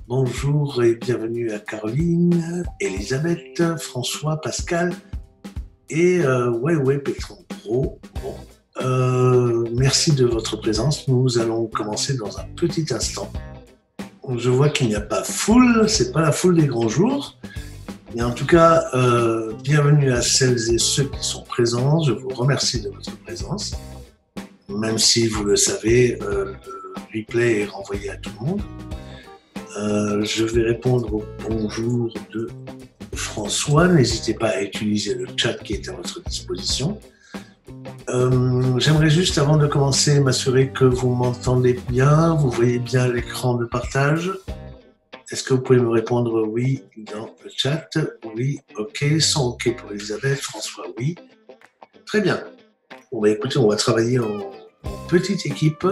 Bonjour et bienvenue à Caroline, Elisabeth, François, Pascal et Petron Pro. Merci de votre présence. Nous allons commencer dans un petit instant. Je vois qu'il n'y a pas foule, c'est pas la foule des grands jours. Mais en tout cas, bienvenue à celles et ceux qui sont présents. Je vous remercie de votre présence. Même si vous le savez, le replay est renvoyé à tout le monde. Je vais répondre au bonjour de François. N'hésitez pas à utiliser le chat qui est à votre disposition. J'aimerais juste, avant de commencer, m'assurer que vous m'entendez bien, vous voyez bien l'écran de partage. Est-ce que vous pouvez me répondre oui dans le chat? Oui, ok. Son ok pour Elisabeth, François, oui. Très bien. Bon, bah, écoutez, on va travailler en petite équipe.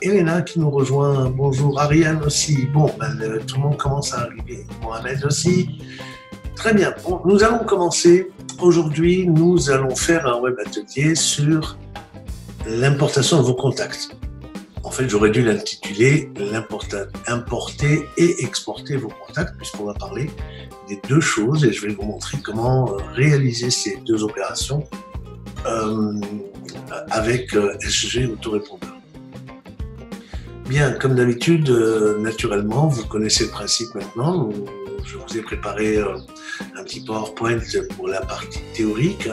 Elena qui nous rejoint. Bonjour, Ariane aussi. Bon, tout le monde commence à arriver. Mohamed aussi. Très bien. Bon, nous allons commencer. Aujourd'hui, nous allons faire un web atelier sur l'importation de vos contacts. En fait, j'aurais dû l'intituler importer et exporter vos contacts, puisqu'on va parler des deux choses et je vais vous montrer comment réaliser ces deux opérations avec SG Autorépondeur. Bien, comme d'habitude, naturellement, vous connaissez le principe maintenant. Je vous ai préparé un petit PowerPoint pour la partie théorique.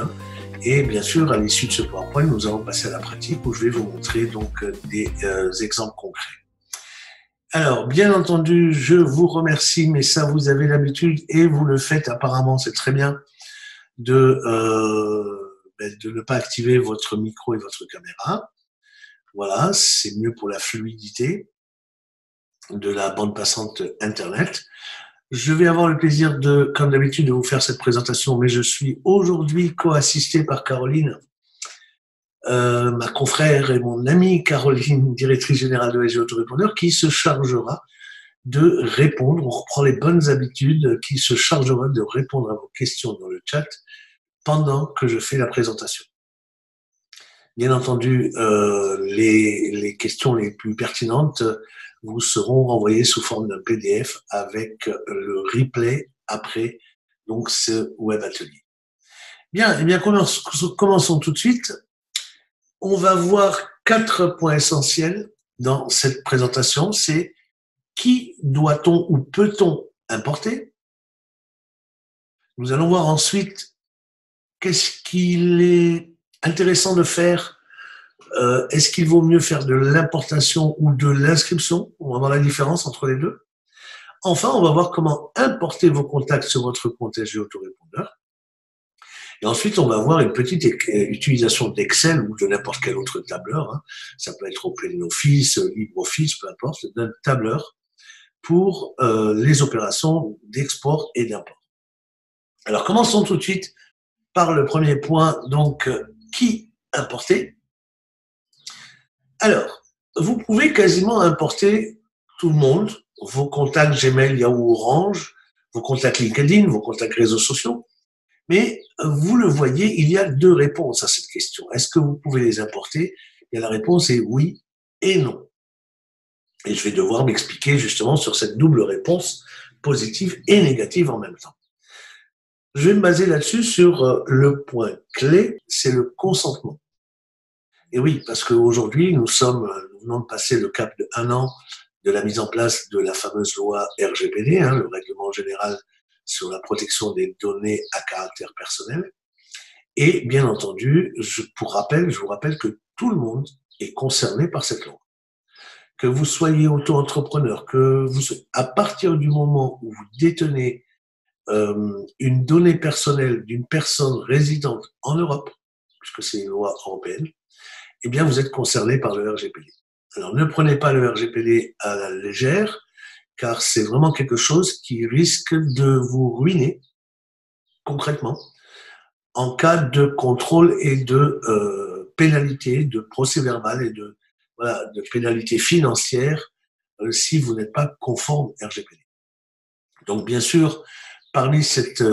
Et bien sûr, à l'issue de ce PowerPoint, nous allons passer à la pratique où je vais vous montrer donc des exemples concrets. Alors, bien entendu, je vous remercie, mais ça, vous avez l'habitude et vous le faites apparemment, c'est très bien, de ne pas activer votre micro et votre caméra. Voilà, c'est mieux pour la fluidité de la bande passante Internet. Je vais avoir le plaisir de, comme d'habitude, de vous faire cette présentation, mais je suis aujourd'hui co-assisté par Caroline, ma confrère et mon amie Caroline, directrice générale de SG Autorépondeur, qui se chargera de répondre, on reprend les bonnes habitudes, qui se chargera de répondre à vos questions dans le chat pendant que je fais la présentation. Bien entendu, les questions les plus pertinentes vous seront renvoyées sous forme d'un PDF avec le replay après donc ce web atelier. Bien, eh bien commençons tout de suite. On va voir 4 points essentiels dans cette présentation. C'est qui doit-on ou peut-on importer? Nous allons voir ensuite qu'est-ce qu'il est intéressant de faire. Est-ce qu'il vaut mieux faire de l'importation ou de l'inscription? On va voir la différence entre les deux. Enfin, on va voir comment importer vos contacts sur votre compte SG Autorépondeur. Et ensuite, on va voir une petite utilisation d'Excel ou de n'importe quel autre tableur. Ça peut être OpenOffice, LibreOffice, peu importe, d'un tableur pour les opérations d'export et d'import. Alors, commençons tout de suite par le premier point, donc, qui importer? Alors, vous pouvez quasiment importer tout le monde, vos contacts Gmail, Yahoo, Orange, vos contacts LinkedIn, vos contacts réseaux sociaux. Mais vous le voyez, il y a deux réponses à cette question. Est-ce que vous pouvez les importer? Et la réponse est oui et non. Et je vais devoir m'expliquer justement sur cette double réponse, positive et négative en même temps. Je vais me baser là-dessus sur le point clé, c'est le consentement. Et oui, parce qu'aujourd'hui, nous venons de passer le cap de 1 an de la mise en place de la fameuse loi RGPD, le Règlement général sur la protection des données à caractère personnel. Et bien entendu, je vous rappelle que tout le monde est concerné par cette loi. Que vous soyez auto-entrepreneur, à partir du moment où vous détenez une donnée personnelle d'une personne résidente en Europe, puisque c'est une loi européenne, eh bien, vous êtes concerné par le RGPD. Alors, ne prenez pas le RGPD à la légère, car c'est vraiment quelque chose qui risque de vous ruiner, concrètement, en cas de contrôle et de pénalité, de procès-verbal et de pénalité financière si vous n'êtes pas conforme RGPD. Donc, bien sûr, parmi cette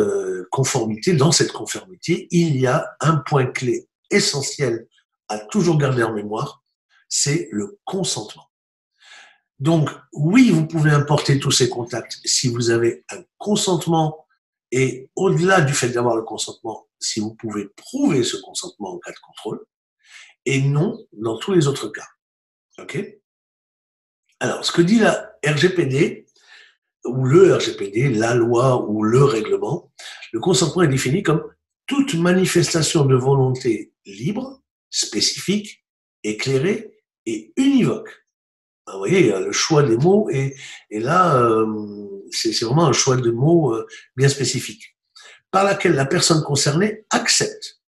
conformité, dans cette conformité, il y a un point clé essentiel à toujours garder en mémoire, c'est le consentement. Donc, oui, vous pouvez importer tous ces contacts si vous avez un consentement et au-delà du fait d'avoir le consentement, si vous pouvez prouver ce consentement en cas de contrôle et non dans tous les autres cas. OK? Alors, ce que dit la RGPD ou le RGPD, la loi ou le règlement, le consentement est défini comme toute manifestation de volonté libre, spécifique, éclairée et univoque. Vous voyez, le choix des mots et là, c'est vraiment un choix de mots bien spécifique, par laquelle la personne concernée accepte,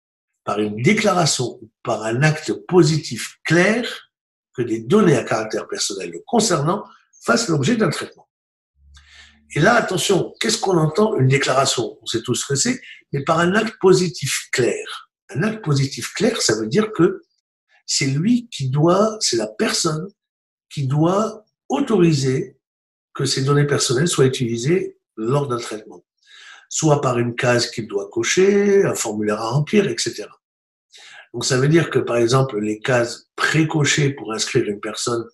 par une déclaration ou par un acte positif clair, que des données à caractère personnel le concernant fassent l'objet d'un traitement. Et là, attention, qu'est-ce qu'on entend? Une déclaration, on sait tous ce que c'est, mais par un acte positif clair. Un acte positif clair, ça veut dire que c'est lui qui doit, c'est la personne qui doit autoriser que ces données personnelles soient utilisées lors d'un traitement, soit par une case qu'il doit cocher, un formulaire à remplir, etc. Donc ça veut dire que, par exemple, les cases pré-cochées pour inscrire une personne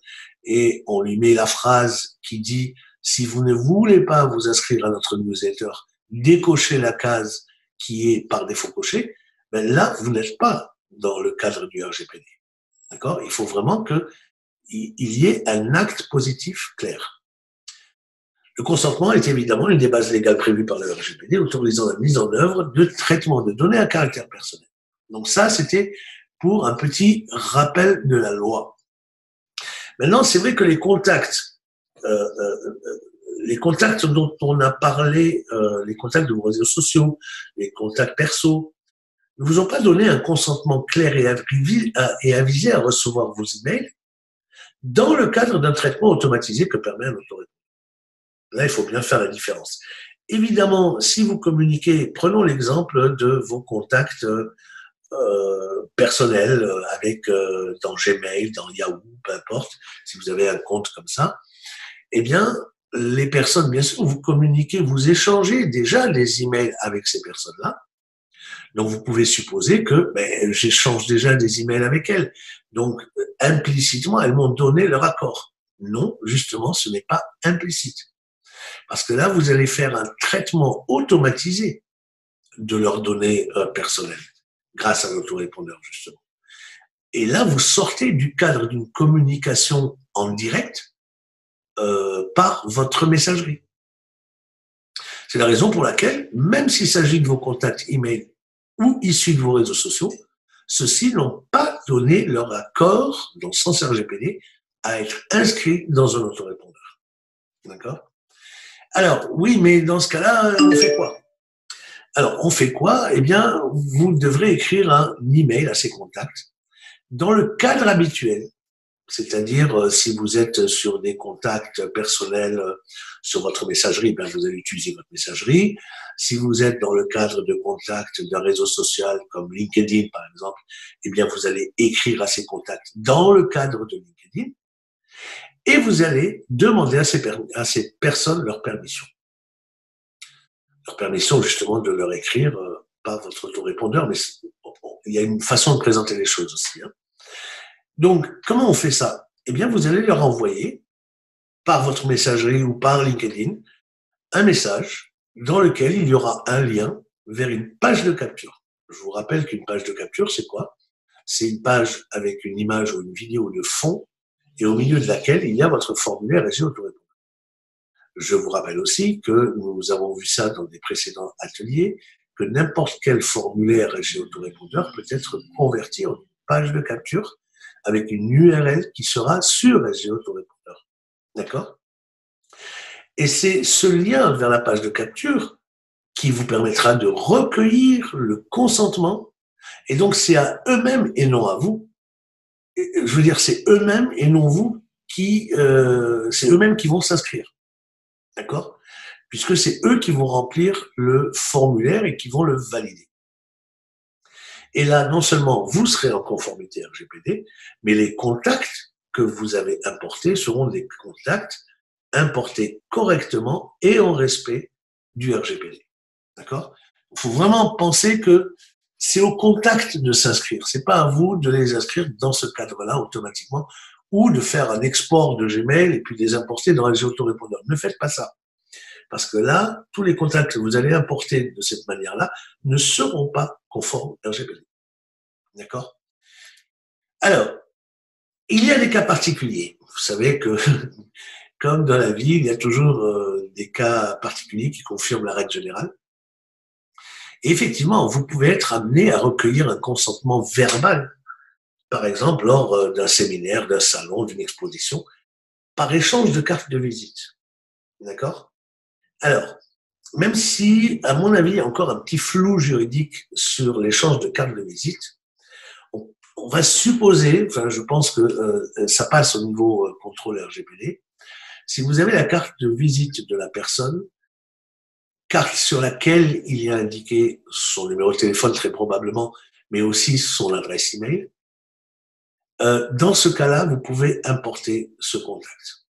et on lui met la phrase qui dit « Si vous ne voulez pas vous inscrire à notre newsletter, décochez la case qui est par défaut cochée », ben là, vous n'êtes pas dans le cadre du RGPD. D'accord? Il faut vraiment qu'il y ait un acte positif clair. Le consentement est évidemment une des bases légales prévues par le RGPD autorisant la mise en œuvre de traitements de données à caractère personnel. Donc ça, c'était pour un petit rappel de la loi. Maintenant, c'est vrai que les contacts dont on a parlé, les contacts de vos réseaux sociaux, les contacts perso, ne vous ont pas donné un consentement clair et avisé à recevoir vos emails dans le cadre d'un traitement automatisé que permet un autorépondeur. Là, il faut bien faire la différence. Évidemment, si vous communiquez, prenons l'exemple de vos contacts personnels avec dans Gmail, dans Yahoo, peu importe, si vous avez un compte comme ça, eh bien, les personnes, bien sûr, vous communiquez, vous échangez déjà des emails avec ces personnes-là. Donc, vous pouvez supposer que j'échange déjà des emails avec elles. Donc, implicitement, elles m'ont donné leur accord. Non, justement, ce n'est pas implicite. Parce que là, vous allez faire un traitement automatisé de leurs données personnelles grâce à l'autorépondeur, justement. Et là, vous sortez du cadre d'une communication en direct par votre messagerie. C'est la raison pour laquelle, même s'il s'agit de vos contacts email ou issus de vos réseaux sociaux, ceux-ci n'ont pas donné leur accord dans le sens RGPD à être inscrits dans un autorépondeur. D'accord? Alors, oui, mais dans ce cas-là, on fait quoi? Alors, on fait quoi? Eh bien, vous devrez écrire un email à ces contacts dans le cadre habituel. C'est-à-dire, si vous êtes sur des contacts personnels sur votre messagerie, ben vous allez utiliser votre messagerie. Si vous êtes dans le cadre de contacts d'un réseau social comme LinkedIn, par exemple, eh bien, vous allez écrire à ces contacts dans le cadre de LinkedIn et vous allez demander à ces personnes leur permission. Leur permission, justement, de leur écrire, pas votre autorépondeur, mais il y a une façon de présenter les choses aussi. Hein. Donc, comment on fait ça? Eh bien, vous allez leur envoyer, par votre messagerie ou par LinkedIn, un message dans lequel il y aura un lien vers une page de capture. Je vous rappelle qu'une page de capture, c'est quoi? C'est une page avec une image ou une vidéo de fond et au milieu de laquelle il y a votre formulaire RG autorépondeur. Je vous rappelle aussi que nous avons vu ça dans des précédents ateliers, que n'importe quel formulaire RG autorépondeur peut être converti en une page de capture avec une URL qui sera sur SG Autorépondeur. D'accord? Et c'est ce lien vers la page de capture qui vous permettra de recueillir le consentement. Et donc, c'est à eux-mêmes et non à vous. Je veux dire, c'est eux-mêmes et non vous c'est eux-mêmes qui vont s'inscrire. D'accord? Puisque c'est eux qui vont remplir le formulaire et qui vont le valider. Et là, non seulement vous serez en conformité RGPD, mais les contacts que vous avez importés seront des contacts importés correctement et en respect du RGPD. D'accord? Il faut vraiment penser que c'est au contact de s'inscrire. C'est pas à vous de les inscrire dans ce cadre-là automatiquement ou de faire un export de Gmail et puis de les importer dans LG Autorépondeur. Ne faites pas ça. Parce que là, tous les contacts que vous allez importer de cette manière-là ne seront pas conformes RGPD. D'accord? Alors, il y a des cas particuliers. Vous savez que, comme dans la vie, il y a toujours des cas particuliers qui confirment la règle générale. Et effectivement, vous pouvez être amené à recueillir un consentement verbal, par exemple lors d'un séminaire, d'un salon, d'une exposition, par échange de cartes de visite. D'accord? Alors, même si, à mon avis, il y a encore un petit flou juridique sur l'échange de cartes de visite, on va supposer, enfin, je pense que ça passe au niveau contrôle RGPD. Si vous avez la carte de visite de la personne, carte sur laquelle il y a indiqué son numéro de téléphone très probablement, mais aussi son adresse email, dans ce cas-là, vous pouvez importer ce contact.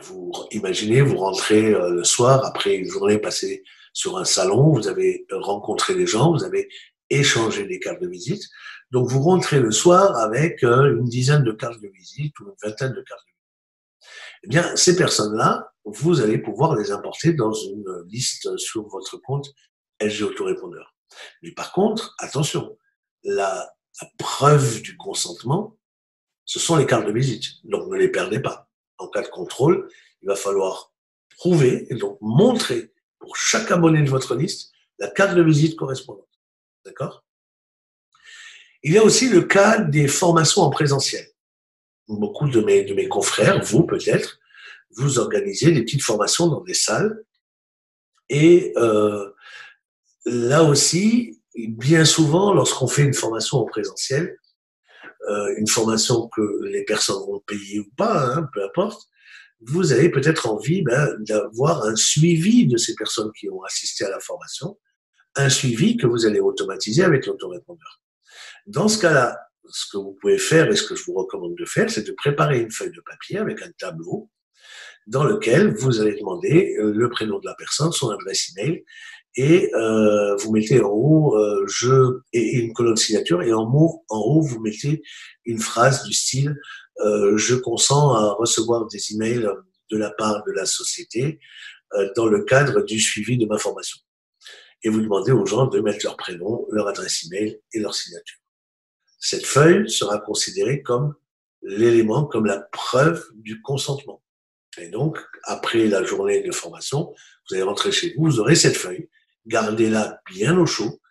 Vous imaginez, vous rentrez le soir après une journée passée sur un salon, vous avez rencontré des gens, vous avez échangé des cartes de visite. Donc vous rentrez le soir avec une dizaine de cartes de visite ou une vingtaine de cartes de visite. Eh bien, ces personnes-là, vous allez pouvoir les importer dans une liste sur votre compte SG Autorépondeur. Mais par contre, attention, la preuve du consentement, ce sont les cartes de visite. Donc ne les perdez pas. En cas de contrôle, il va falloir prouver et donc montrer pour chaque abonné de votre liste la carte de visite correspondante. D'accord? Il y a aussi le cas des formations en présentiel. Beaucoup de mes confrères, vous peut-être, vous organisez des petites formations dans des salles. Et là aussi, bien souvent, lorsqu'on fait une formation en présentiel, une formation que les personnes vont payer ou pas, hein, peu importe, vous avez peut-être envie d'avoir un suivi de ces personnes qui ont assisté à la formation, un suivi que vous allez automatiser avec l'autorépondeur. Dans ce cas-là, ce que vous pouvez faire et ce que je vous recommande de faire, c'est de préparer une feuille de papier avec un tableau dans lequel vous allez demander le prénom de la personne, son adresse email, et vous mettez en haut et une colonne signature, et en haut vous mettez une phrase du style je consens à recevoir des emails de la part de la société dans le cadre du suivi de ma formation. Et vous demandez aux gens de mettre leur prénom, leur adresse email et leur signature. Cette feuille sera considérée comme l'élément, comme la preuve du consentement. Et donc, après la journée de formation, vous allez rentrer chez vous, vous aurez cette feuille, gardez-la bien au chaud,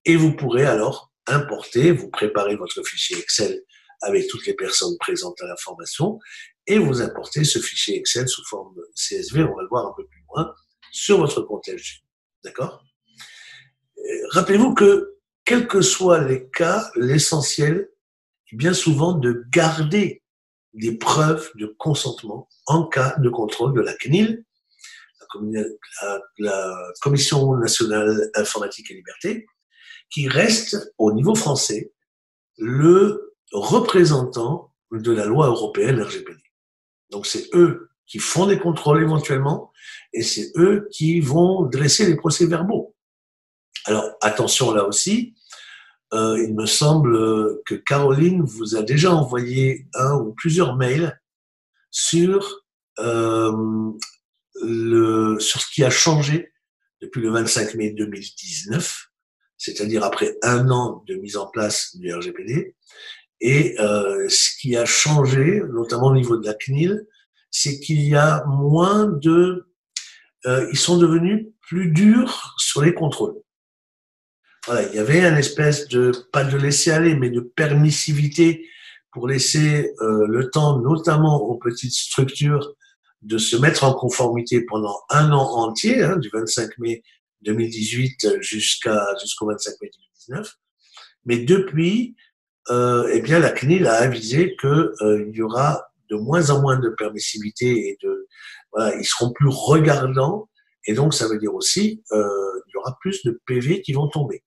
et vous pourrez alors importer, vous préparez votre fichier Excel avec toutes les personnes présentes à la formation, et vous importez ce fichier Excel sous forme CSV, on va le voir un peu plus loin, sur votre compte LG. D'accord? Rappelez-vous que, quels que soient les cas, l'essentiel est bien souvent de garder des preuves de consentement en cas de contrôle de la CNIL, la Commission nationale informatique et liberté, qui reste au niveau français le représentant de la loi européenne RGPD. Donc c'est eux qui font des contrôles éventuellement et c'est eux qui vont dresser les procès-verbaux. Alors attention là aussi, il me semble que Caroline vous a déjà envoyé un ou plusieurs mails sur sur ce qui a changé depuis le 25 mai 2019, c'est-à-dire après un an de mise en place du RGPD. Et ce qui a changé, notamment au niveau de la CNIL, c'est qu'il y a moins de... ils sont devenus plus durs sur les contrôles. Voilà, il y avait une espèce de, pas de laisser aller, mais de permissivité pour laisser le temps, notamment aux petites structures, de se mettre en conformité pendant un an entier, hein, du 25 mai 2018 jusqu'au 25 mai 2019. Mais depuis, eh bien, la CNIL a avisé que il y aura de moins en moins de permissivité et voilà, ils seront plus regardants. Et donc, ça veut dire aussi, il y aura plus de PV qui vont tomber.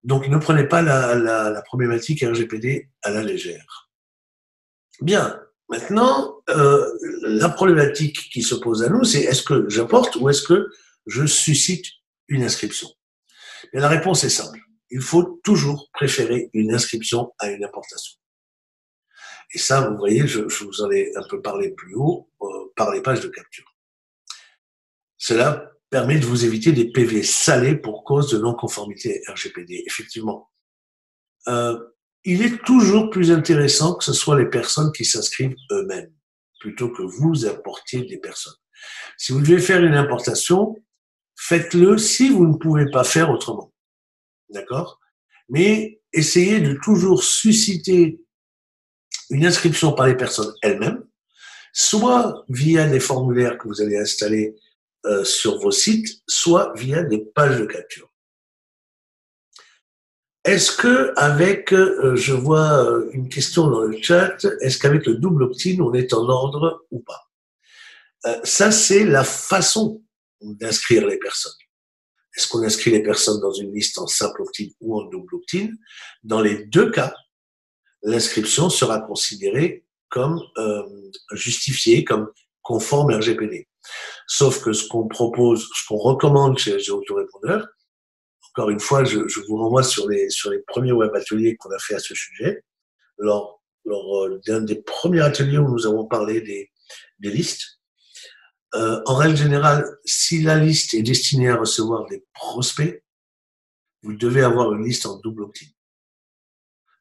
Donc, ne prenez pas la problématique RGPD à la légère. Bien. Maintenant, la problématique qui se pose à nous, c'est est-ce que j'apporte ou est-ce que je suscite une inscription? Et la réponse est simple. Il faut toujours préférer une inscription à une importation. Et ça, vous voyez, je vous en ai un peu parlé plus haut par les pages de capture. Cela permet de vous éviter des PV salés pour cause de non-conformité RGPD. Effectivement, il est toujours plus intéressant que ce soit les personnes qui s'inscrivent eux-mêmes, plutôt que vous apportiez des personnes. Si vous devez faire une importation, faites-le si vous ne pouvez pas faire autrement. D'accord? Mais essayez de toujours susciter une inscription par les personnes elles-mêmes, soit via des formulaires que vous allez installer sur vos sites, soit via des pages de capture. Est-ce que avec, je vois une question dans le chat, est-ce qu'avec le double opt-in, on est en ordre ou pas? Ça, c'est la façon d'inscrire les personnes. Est-ce qu'on inscrit les personnes dans une liste en simple opt-in ou en double opt-in? Dans les deux cas, l'inscription sera considérée comme justifiée, comme conforme RGPD. Sauf que ce qu'on propose, ce qu'on recommande chez les autorépondeurs, encore une fois, je vous renvoie sur les premiers web ateliers qu'on a fait à ce sujet. Lors d'un des premiers ateliers où nous avons parlé des listes, en règle générale, si la liste est destinée à recevoir des prospects, vous devez avoir une liste en double opt-in.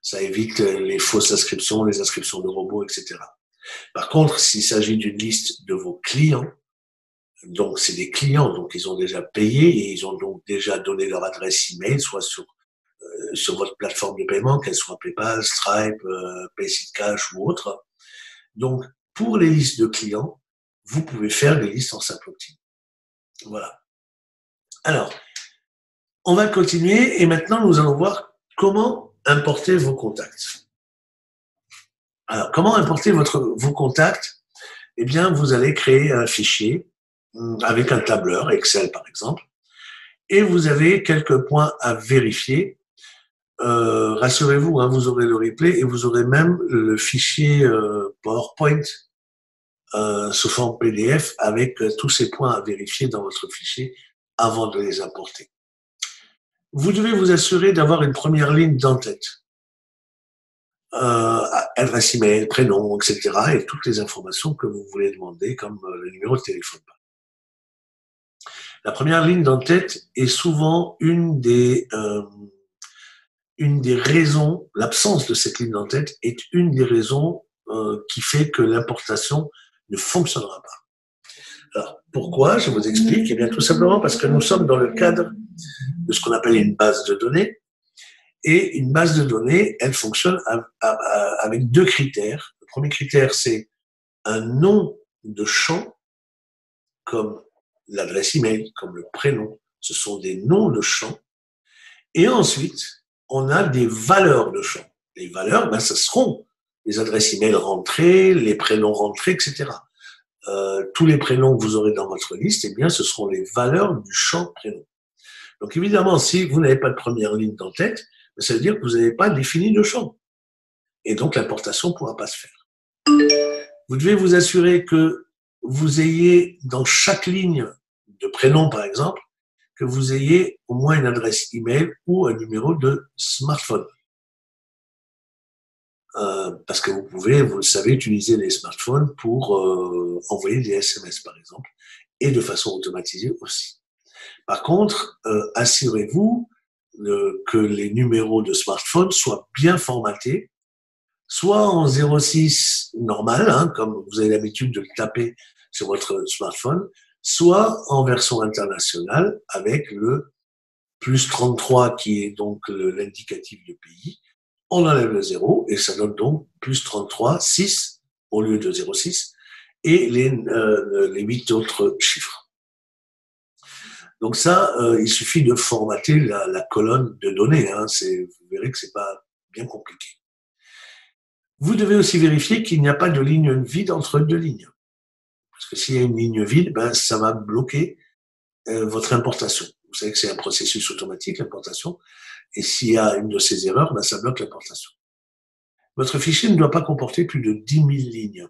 Ça évite les fausses inscriptions, les inscriptions de robots, etc. Par contre, s'il s'agit d'une liste de vos clients, donc c'est des clients, donc ils ont déjà payé et ils ont donc déjà donné leur adresse email, soit sur votre plateforme de paiement, qu'elle soit PayPal, Stripe, PaySeedCash ou autre. Donc, pour les listes de clients, vous pouvez faire des listes en simple opt-in. Voilà. Alors, on va continuer et maintenant nous allons voir comment importer vos contacts. Alors, comment importer vos contacts? Eh bien, vous allez créer un fichier avec un tableur, Excel par exemple, et vous avez quelques points à vérifier. Rassurez-vous, hein, vous aurez le replay et vous aurez même le fichier PowerPoint sous forme PDF avec tous ces points à vérifier dans votre fichier avant de les importer. Vous devez vous assurer d'avoir une première ligne d'entête. Adresse email, prénom, etc. et toutes les informations que vous voulez demander, comme le numéro de téléphone. La première ligne d'entête est souvent une des raisons, l'absence de cette ligne d'entête est une des raisons qui fait que l'importation ne fonctionnera pas. Alors, pourquoi? Je vous explique. Eh bien, tout simplement parce que nous sommes dans le cadre de ce qu'on appelle une base de données. Et une base de données, elle fonctionne avec deux critères. Le premier critère, c'est un nom de champ, comme l'adresse email, comme le prénom. Ce sont des noms de champ. Et ensuite, on a des valeurs de champ. Les valeurs, ben, ce seront les adresses email rentrées, les prénoms rentrés, etc. Tous les prénoms que vous aurez dans votre liste, eh bien, ce seront les valeurs du champ prénom. Donc, évidemment, si vous n'avez pas de première ligne d'entête, ça veut dire que vous n'avez pas défini de champ. Et donc, l'importation ne pourra pas se faire. Vous devez vous assurer que vous ayez dans chaque ligne de prénom, par exemple, que vous ayez au moins une adresse email ou un numéro de smartphone. Parce que vous pouvez, vous le savez, utiliser les smartphones pour envoyer des SMS, par exemple, et de façon automatisée aussi. Par contre, assurez-vous que les numéros de smartphone soient bien formatés, soit en 06 normal, hein, comme vous avez l'habitude de le taper sur votre smartphone, soit en version internationale avec le plus 33 qui est donc l'indicatif de pays. On enlève le 0 et ça donne donc plus 33, 6 au lieu de 06 et les 8 autres chiffres. Donc ça, il suffit de formater la colonne de données. Hein, vous verrez que c'est pas bien compliqué. Vous devez aussi vérifier qu'il n'y a pas de ligne vide entre deux lignes. Parce que s'il y a une ligne vide, ben, ça va bloquer votre importation. Vous savez que c'est un processus automatique, l'importation. Et s'il y a une de ces erreurs, ben, ça bloque l'importation. Votre fichier ne doit pas comporter plus de 10 000 lignes.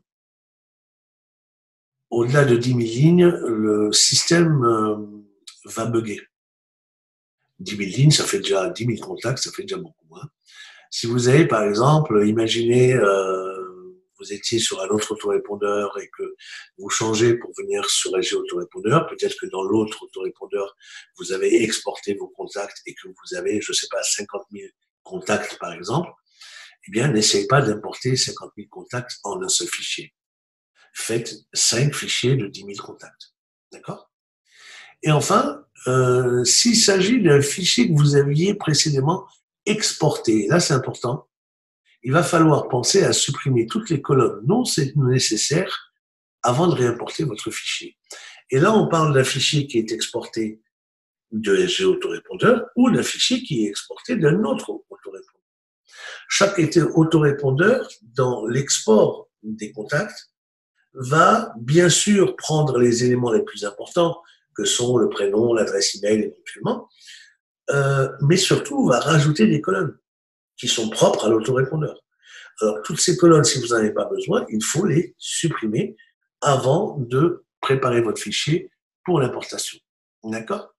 Au-delà de 10 000 lignes, le système va bugger. 10 000 lignes, ça fait déjà 10 000 contacts, ça fait déjà beaucoup. Hein. Si vous avez, par exemple, imaginez vous étiez sur un autre autorépondeur et que vous changez pour venir sur SG autorépondeur, peut-être que dans l'autre autorépondeur, vous avez exporté vos contacts et que vous avez, je ne sais pas, 50 000 contacts par exemple, eh bien, n'essayez pas d'importer 50 000 contacts en un seul fichier. Faites 5 fichiers de 10 000 contacts. D'accord? Et enfin, s'il s'agit d'un fichier que vous aviez précédemment exporté, là c'est important, il va falloir penser à supprimer toutes les colonnes non nécessaires avant de réimporter votre fichier. Et là, on parle d'un fichier qui est exporté de SG autorépondeur ou d'un fichier qui est exporté d'un autre autorépondeur. Chaque autorépondeur, dans l'export des contacts, va bien sûr prendre les éléments les plus importants, que sont le prénom, l'adresse email éventuellement, mais surtout va rajouter des colonnes qui sont propres à l'autorépondeur. Alors, toutes ces colonnes, si vous n'en avez pas besoin, il faut les supprimer avant de préparer votre fichier pour l'importation. D'accord?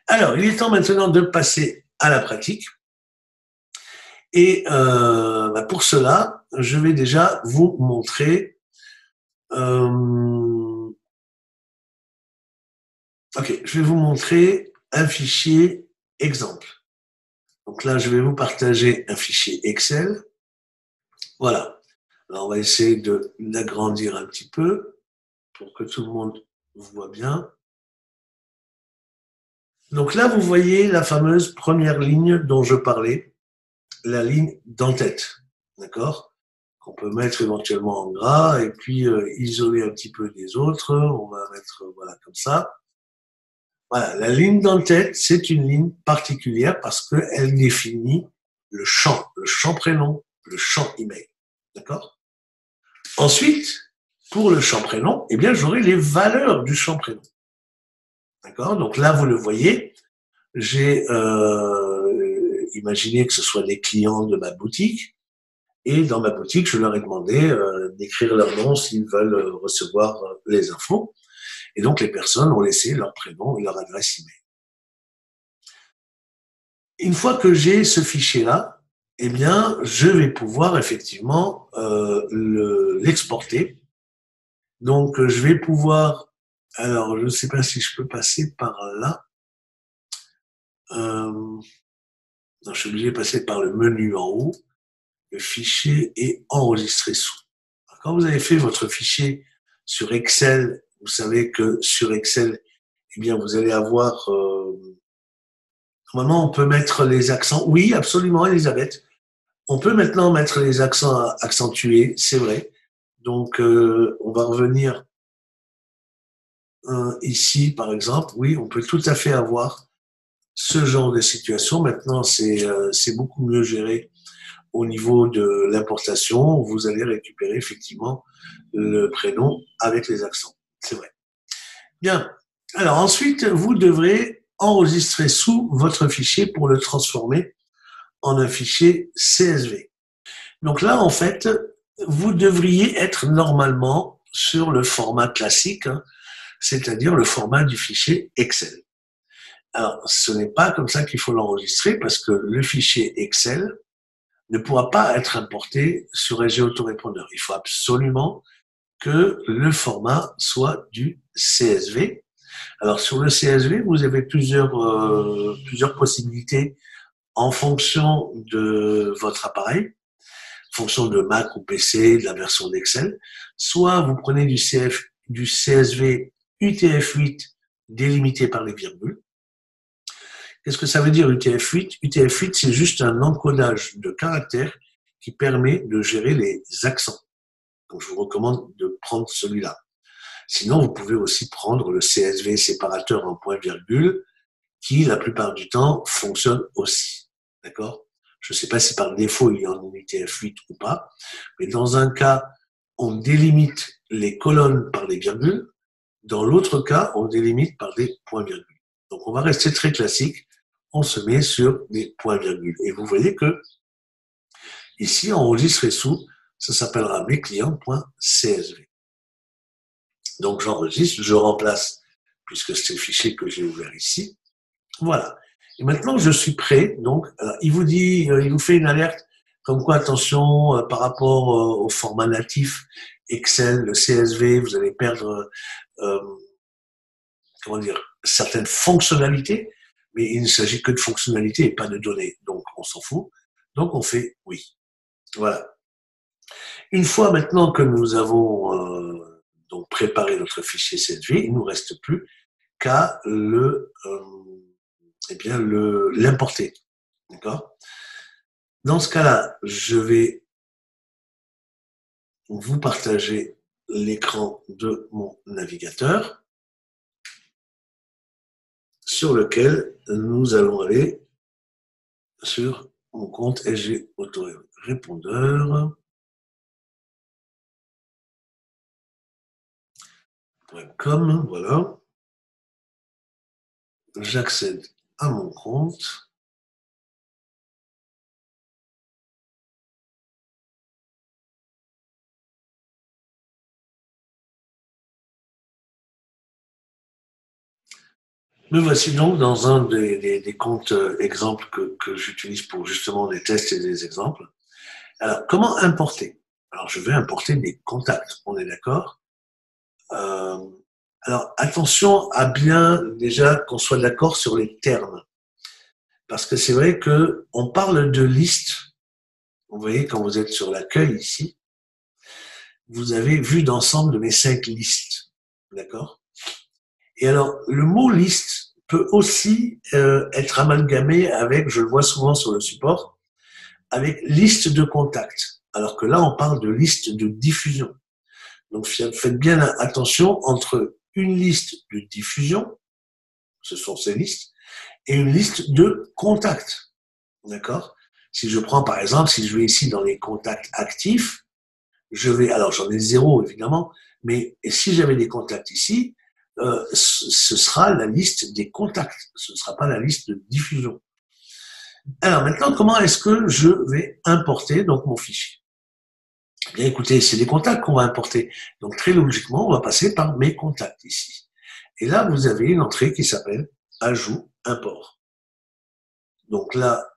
Alors, il est temps maintenant de passer à la pratique. Et pour cela, je vais déjà vous montrer. Ok, je vais vous montrer un fichier exemple. Donc là, je vais vous partager un fichier Excel. Voilà. Alors, on va essayer d'agrandir un petit peu pour que tout le monde voit bien. Donc là, vous voyez la fameuse première ligne dont je parlais, la ligne d'en-tête. D'accord? Qu'on peut mettre éventuellement en gras et puis isoler un petit peu des autres. On va mettre voilà comme ça. Voilà, la ligne d'en-tête, c'est une ligne particulière parce qu'elle définit le champ prénom, le champ email. D'accord? Ensuite, pour le champ prénom, eh bien, j'aurai les valeurs du champ prénom. D'accord? Donc là, vous le voyez, j'ai imaginé que ce soit des clients de ma boutique. Et dans ma boutique, je leur ai demandé d'écrire leur nom s'ils veulent recevoir les infos. Et donc, les personnes ont laissé leur prénom et leur adresse email. Une fois que j'ai ce fichier-là, eh bien, je vais pouvoir effectivement l'exporter. Donc, je vais pouvoir... Alors, je ne sais pas si je peux passer par là. Non, je suis obligé de passer par le menu en haut. Le fichier est enregistré sous. Quand vous avez fait votre fichier sur Excel, vous savez que sur Excel, eh bien, vous allez avoir... normalement, on peut mettre les accents. Oui, absolument, Elisabeth. On peut maintenant mettre les accents accentués, c'est vrai. Donc, on va revenir ici, par exemple. Oui, on peut tout à fait avoir ce genre de situation. Maintenant, c'est beaucoup mieux géré au niveau de l'importation. Vous allez récupérer effectivement le prénom avec les accents. C'est vrai. Bien. Alors ensuite, vous devrez enregistrer sous votre fichier pour le transformer en un fichier CSV. Donc là, en fait, vous devriez être normalement sur le format classique, hein, c'est-à-dire le format du fichier Excel. Alors, ce n'est pas comme ça qu'il faut l'enregistrer parce que le fichier Excel ne pourra pas être importé sur SG autorépondeur. Il faut absolument que le format soit du CSV. Alors, sur le CSV, vous avez plusieurs possibilités en fonction de votre appareil, en fonction de Mac ou PC, de la version d'Excel. Soit vous prenez du CSV UTF-8 délimité par les virgules. Qu'est-ce que ça veut dire UTF-8? UTF-8, c'est juste un encodage de caractères qui permet de gérer les accents. Donc, je vous recommande de prendre celui-là. Sinon, vous pouvez aussi prendre le CSV séparateur en point-virgule qui, la plupart du temps, fonctionne aussi. D'accord? Je ne sais pas si par défaut, il y en a en UTF-8 ou pas, mais dans un cas, on délimite les colonnes par des virgules. Dans l'autre cas, on délimite par des points-virgules. Donc, on va rester très classique. On se met sur des points-virgules. Et vous voyez que ici, enregistré sous, ça s'appellera mes clients.csv. Donc, j'enregistre, je remplace, puisque c'est le fichier que j'ai ouvert ici. Voilà. Et maintenant, je suis prêt. Donc, il vous dit, il vous fait une alerte. Comme quoi, attention, par rapport au format natif, Excel, le CSV, vous allez perdre, comment dire, certaines fonctionnalités, mais il ne s'agit que de fonctionnalités et pas de données. Donc, on s'en fout. Donc, on fait oui. Voilà. Une fois maintenant que nous avons donc préparé notre fichier CSV, il ne nous reste plus qu'à l'importer. D'accord? Dans ce cas-là, je vais vous partager l'écran de mon navigateur sur lequel nous allons aller sur mon compte SG Autorépondeur. .com, voilà. J'accède à mon compte. Me voici donc dans un des comptes exemples que j'utilise pour justement des tests et des exemples. Alors, comment importer? Alors, je vais importer des contacts, on est d'accord? Alors, attention à bien déjà qu'on soit d'accord sur les termes. Parce que c'est vrai que on parle de liste. Vous voyez, quand vous êtes sur l'accueil ici, vous avez vue d'ensemble de mes 5 listes. D'accord? Et alors, le mot liste peut aussi être amalgamé avec, je le vois souvent sur le support, avec liste de contacts. Alors que là, on parle de liste de diffusion. Donc, faites bien attention entre une liste de diffusion, ce sont ces listes, et une liste de contacts. D'accord? Si je prends par exemple, si je vais ici dans les contacts actifs, je vais, alors j'en ai 0 évidemment, mais si j'avais des contacts ici, ce sera la liste des contacts, ce ne sera pas la liste de diffusion. Alors maintenant, comment est-ce que je vais importer donc mon fichier? Bien écoutez, c'est des contacts qu'on va importer. Donc très logiquement, on va passer par mes contacts ici. Et là, vous avez une entrée qui s'appelle Ajout, import. Donc là,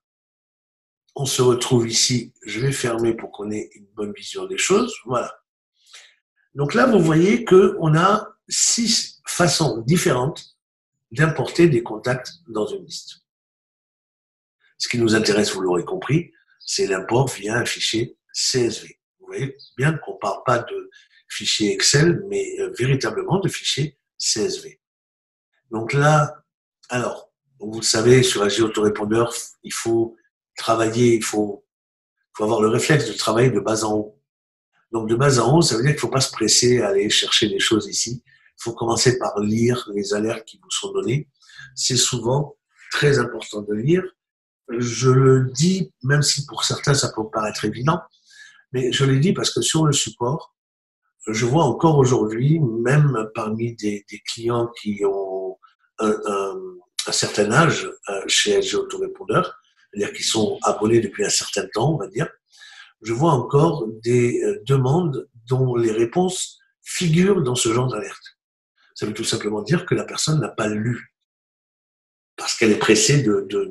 on se retrouve ici. Je vais fermer pour qu'on ait une bonne vision des choses. Voilà. Donc là, vous voyez qu'on a 6 façons différentes d'importer des contacts dans une liste. Ce qui nous intéresse, vous l'aurez compris, c'est l'import via un fichier CSV. Vous voyez bien qu'on ne parle pas de fichier Excel, mais véritablement de fichier CSV. Donc là, alors, vous le savez, sur SG Autorépondeur, il faut travailler, il faut avoir le réflexe de travailler de bas en haut. Donc de bas en haut, ça veut dire qu'il ne faut pas se presser à aller chercher des choses ici. Il faut commencer par lire les alertes qui vous sont données. C'est souvent très important de lire. Je le dis, même si pour certains ça peut paraître évident, mais je le dis parce que sur le support, je vois encore aujourd'hui, même parmi des clients qui ont un certain âge chez SG Autorépondeur, c'est-à-dire qui sont abonnés depuis un certain temps, on va dire, je vois encore des demandes dont les réponses figurent dans ce genre d'alerte. Ça veut tout simplement dire que la personne n'a pas lu parce qu'elle est pressée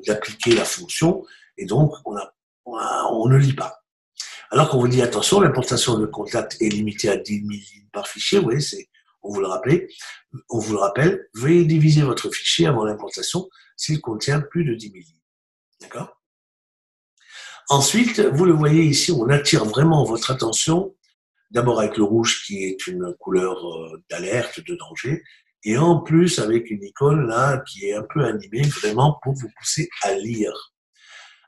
d'appliquer la fonction et donc on ne lit pas. Alors qu'on vous dit attention, l'importation de contact est limitée à 10 000 lignes par fichier, vous voyez, on vous le rappelle, veuillez diviser votre fichier avant l'importation s'il contient plus de 10 000 lignes. D'accord? Ensuite, vous le voyez ici, on attire vraiment votre attention, d'abord avec le rouge qui est une couleur d'alerte, de danger, et en plus avec une icône là qui est un peu animée vraiment pour vous pousser à lire.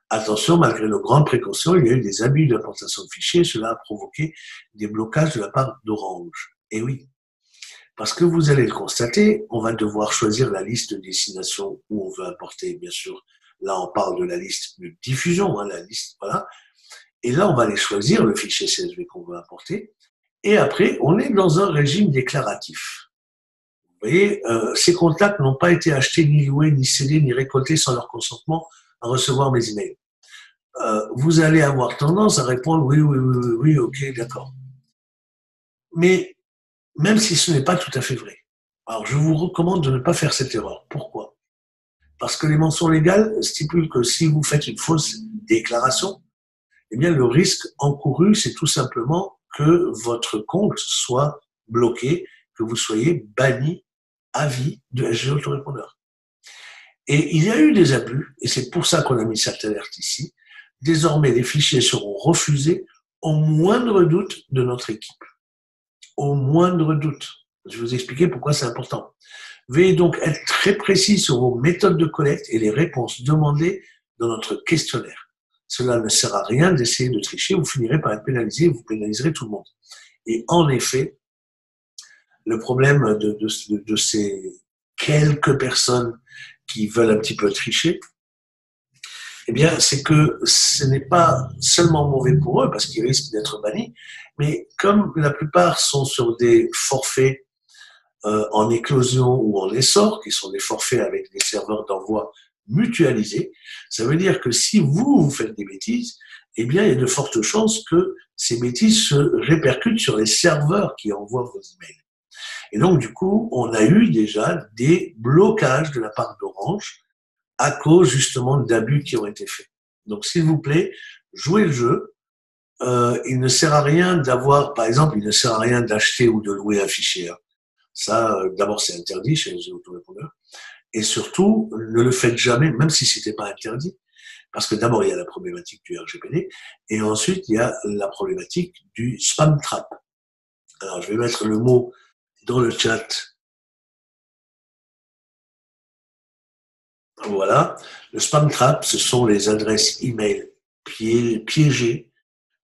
Attention, malgré nos grandes précautions, il y a eu des abus d'importation de fichiers, cela a provoqué des blocages de la part d'Orange. Et oui, parce que vous allez le constater, on va devoir choisir la liste de destination où on veut importer, bien sûr. Là, on parle de la liste de diffusion, hein, la liste, voilà. Et là, on va aller choisir le fichier CSV qu'on veut importer. Et après, on est dans un régime déclaratif. Vous voyez, ces contacts n'ont pas été achetés, ni loués, ni cédés, ni récoltés sans leur consentement à recevoir mes emails. Vous allez avoir tendance à répondre oui, oui, oui, oui, oui, ok, d'accord. Mais même si ce n'est pas tout à fait vrai. Alors, je vous recommande de ne pas faire cette erreur. Pourquoi? Parce que les mentions légales stipulent que si vous faites une fausse déclaration, eh bien, le risque encouru, c'est tout simplement que votre compte soit bloqué, que vous soyez banni à vie de SG Autorépondeur. Et il y a eu des abus, et c'est pour ça qu'on a mis cette alerte ici. Désormais, les fichiers seront refusés au moindre doute de notre équipe. Au moindre doute. Je vais vous expliquer pourquoi c'est important. Veuillez donc être très précis sur vos méthodes de collecte et les réponses demandées dans notre questionnaire. Cela ne sert à rien d'essayer de tricher, vous finirez par être pénalisé et vous pénaliserez tout le monde. Et en effet, le problème de ces quelques personnes qui veulent un petit peu tricher, eh bien, c'est que ce n'est pas seulement mauvais pour eux parce qu'ils risquent d'être bannis, mais comme la plupart sont sur des forfaits en éclosion ou en essor, qui sont des forfaits avec des serveurs d'envoi mutualisés, ça veut dire que si vous faites des bêtises, eh bien, il y a de fortes chances que ces bêtises se répercutent sur les serveurs qui envoient vos emails. Et donc, du coup, on a eu déjà des blocages de la part d'Orange à cause justement d'abus qui ont été faits. Donc, s'il vous plaît, jouez le jeu. Il ne sert à rien d'avoir, par exemple, il ne sert à rien d'acheter ou de louer un fichier. Ça, d'abord, c'est interdit chez les autorépondeurs. Et surtout, ne le faites jamais, même si c'était pas interdit. Parce que d'abord, il y a la problématique du RGPD et ensuite, il y a la problématique du spam trap. Alors, je vais mettre le mot dans le chat. Voilà. Le spam trap, ce sont les adresses email piégées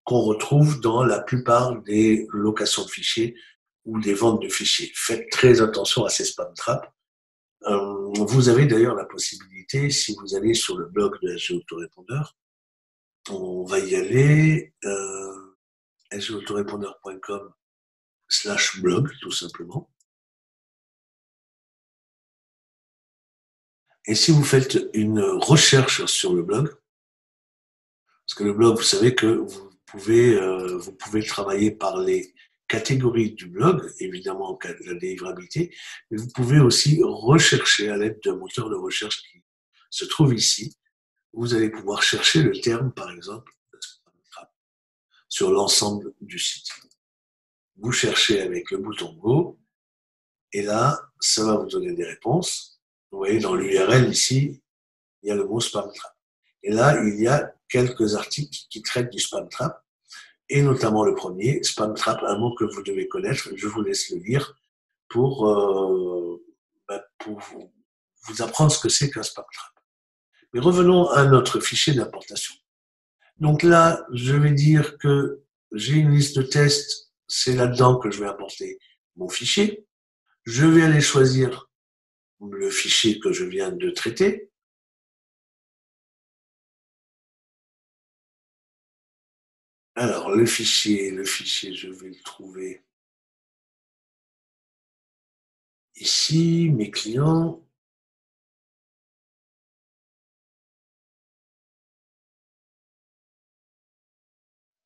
qu'on retrouve dans la plupart des locations de fichiers ou des ventes de fichiers. Faites très attention à ces spam traps. Vous avez d'ailleurs la possibilité, si vous allez sur le blog de SG Autorépondeur, on va y aller, sgautorépondeur.com/blog, tout simplement. Et si vous faites une recherche sur le blog, parce que le blog, vous savez que vous pouvez travailler par les catégories du blog, évidemment en cas de la délivrabilité, mais vous pouvez aussi rechercher à l'aide d'un moteur de recherche qui se trouve ici. Vous allez pouvoir chercher le terme, par exemple, sur l'ensemble du site. Vous cherchez avec le bouton Go, et là, ça va vous donner des réponses. Vous voyez, dans l'URL ici, il y a le mot spam trap. Et là, il y a quelques articles qui traitent du spam trap, et notamment le premier, spam trap, un mot que vous devez connaître. Je vous laisse le lire pour vous apprendre ce que c'est qu'un spam trap. Mais revenons à notre fichier d'importation. Donc là, je vais dire que j'ai une liste de tests, c'est là-dedans que je vais importer mon fichier. Je vais aller choisir le fichier que je viens de traiter. Alors, le fichier, je vais le trouver ici, mes clients.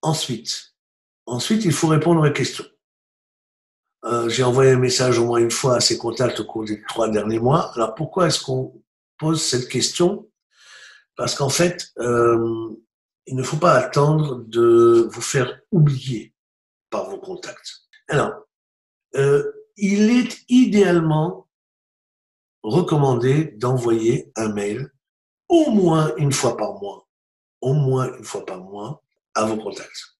Ensuite, il faut répondre aux questions. J'ai envoyé un message au moins une fois à ces contacts au cours des 3 derniers mois. Alors, pourquoi est-ce qu'on pose cette question? Parce qu'en fait, il ne faut pas attendre de vous faire oublier par vos contacts. Alors, il est idéalement recommandé d'envoyer un mail au moins une fois par mois, à vos contacts.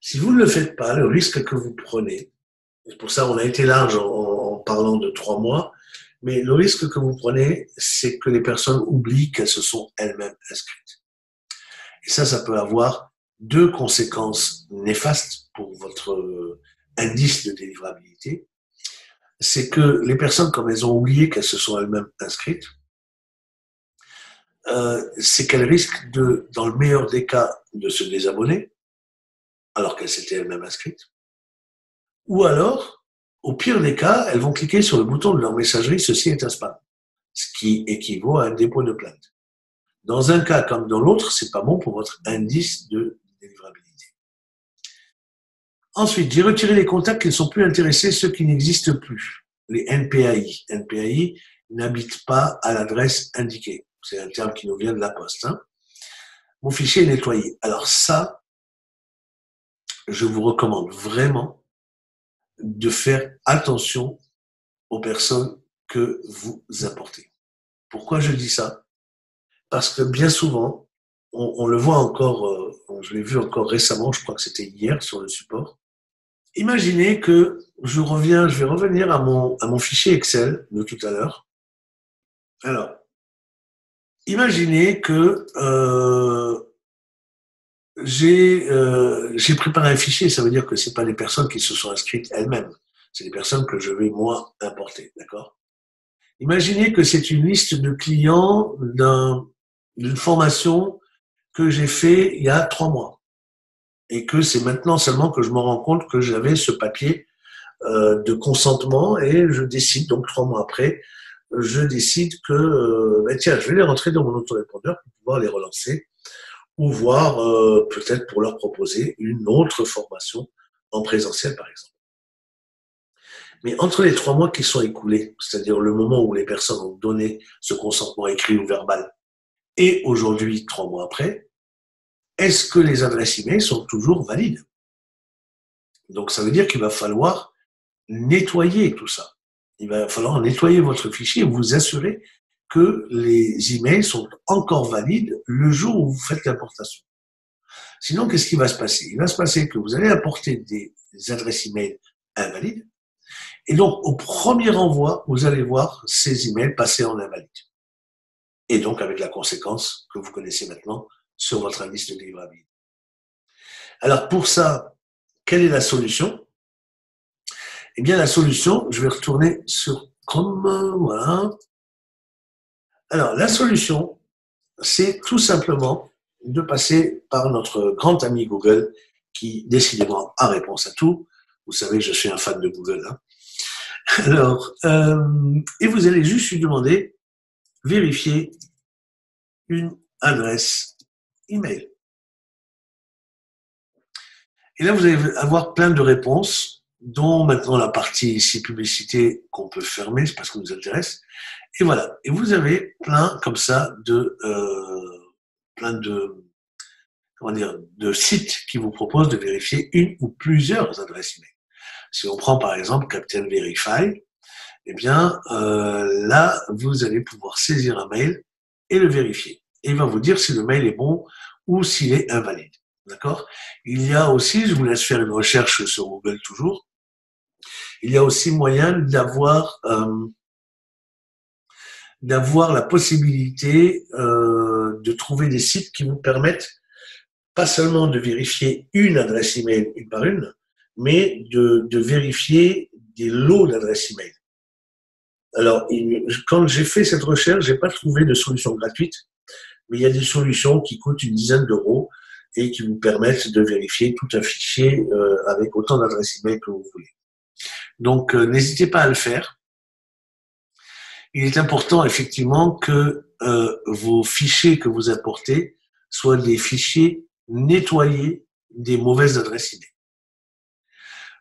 Si vous ne le faites pas, le risque que vous prenez, c'est pour ça on a été large en parlant de 3 mois, mais le risque que vous prenez, c'est que les personnes oublient qu'elles se sont elles-mêmes inscrites. Et ça peut avoir 2 conséquences néfastes pour votre indice de délivrabilité. C'est que les personnes, comme elles ont oublié qu'elles se sont elles-mêmes inscrites, c'est qu'elles risquent dans le meilleur des cas, de se désabonner, alors qu'elles s'étaient elles-mêmes inscrites. Ou alors, au pire des cas, elles vont cliquer sur le bouton de leur messagerie « Ceci est un spam », ce qui équivaut à un dépôt de plainte. Dans un cas comme dans l'autre, c'est pas bon pour votre indice de délivrabilité. Ensuite, j'ai retiré les contacts qui ne sont plus intéressés, ceux qui n'existent plus. Les NPAI. NPAI n'habitent pas à l'adresse indiquée. C'est un terme qui nous vient de la Poste. mon fichier est nettoyé. Alors ça, je vous recommande vraiment de faire attention aux personnes que vous apportez. Pourquoi je dis ça? Parce que bien souvent, on le voit encore, je l'ai vu encore récemment, je crois que c'était hier sur le support. Imaginez que je vais revenir à mon fichier Excel de tout à l'heure. Alors, imaginez que j'ai préparé un fichier, ça veut dire que c'est pas les personnes qui se sont inscrites elles-mêmes, c'est les personnes que je vais moi importer, d'accord? Imaginez que c'est une liste de clients d'une formation que j'ai fait il y a 3 mois et que c'est maintenant seulement que je me rends compte que j'avais ce papier de consentement et je décide donc 3 mois après, je décide que ben tiens, je vais les rentrer dans mon autorépondeur pour pouvoir les relancer ou voir peut-être pour leur proposer une autre formation en présentiel par exemple. Mais entre les 3 mois qui sont écoulés, c'est-à-dire le moment où les personnes ont donné ce consentement écrit ou verbal, et aujourd'hui, 3 mois après, est-ce que les adresses email sont toujours valides? Donc ça veut dire qu'il va falloir nettoyer tout ça. Il va falloir nettoyer votre fichier et vous assurer que les emails sont encore valides le jour où vous faites l'importation. Sinon, qu'est-ce qui va se passer? Il va se passer que vous allez apporter des adresses email invalides et donc au premier envoi, vous allez voir ces emails passer en invalide. Et donc avec la conséquence que vous connaissez maintenant sur votre indice de livrabilité. Alors pour ça, quelle est la solution? Eh bien la solution, je vais retourner sur Chrome, voilà. Alors la solution, c'est tout simplement de passer par notre grand ami Google qui décidément a réponse à tout. Vous savez, je suis un fan de Google. Hein. Alors, et vous allez juste lui demander vérifier une adresse email. Et là, vous allez avoir plein de réponses, dont maintenant la partie ici publicité qu'on peut fermer, c'est parce que ça nous intéresse. Et voilà. Et vous avez plein comme ça plein de comment dire, de sites qui vous proposent de vérifier une ou plusieurs adresses email. Si on prend par exemple Captain Verify, eh bien là, vous allez pouvoir saisir un mail et le vérifier. Et il va vous dire si le mail est bon ou s'il est invalide. D'accord? Il y a aussi, je vous laisse faire une recherche sur Google toujours, il y a aussi moyen d'avoir la possibilité de trouver des sites qui vous permettent pas seulement de vérifier une adresse email une par une, mais de vérifier des lots d'adresses email. Alors, quand j'ai fait cette recherche, j'ai pas trouvé de solution gratuite, mais il y a des solutions qui coûtent une dizaine d'euros et qui vous permettent de vérifier tout un fichier avec autant d'adresses email que vous voulez. Donc, n'hésitez pas à le faire. Il est important effectivement que vos fichiers que vous apportez soient des fichiers nettoyés des mauvaises adresses email.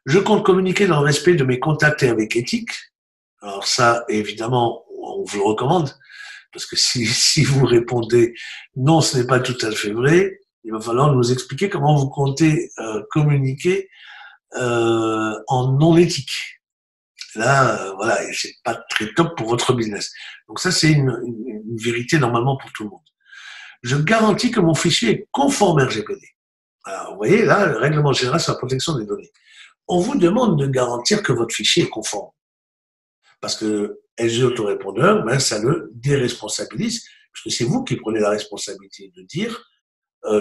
Je compte communiquer dans le respect de mes contacts et avec éthique. Alors ça, évidemment, on vous le recommande, parce que si vous répondez non, ce n'est pas tout à fait vrai, il va falloir nous expliquer comment vous comptez communiquer en non éthique. Là, voilà, c'est pas très top pour votre business. Donc ça, c'est une vérité normalement pour tout le monde. Je garantis que mon fichier est conforme RGPD. Alors, vous voyez, là, le règlement général sur la protection des données. On vous demande de garantir que votre fichier est conforme. Parce que SG Autorépondeur, ben, ça le déresponsabilise, puisque c'est vous qui prenez la responsabilité de dire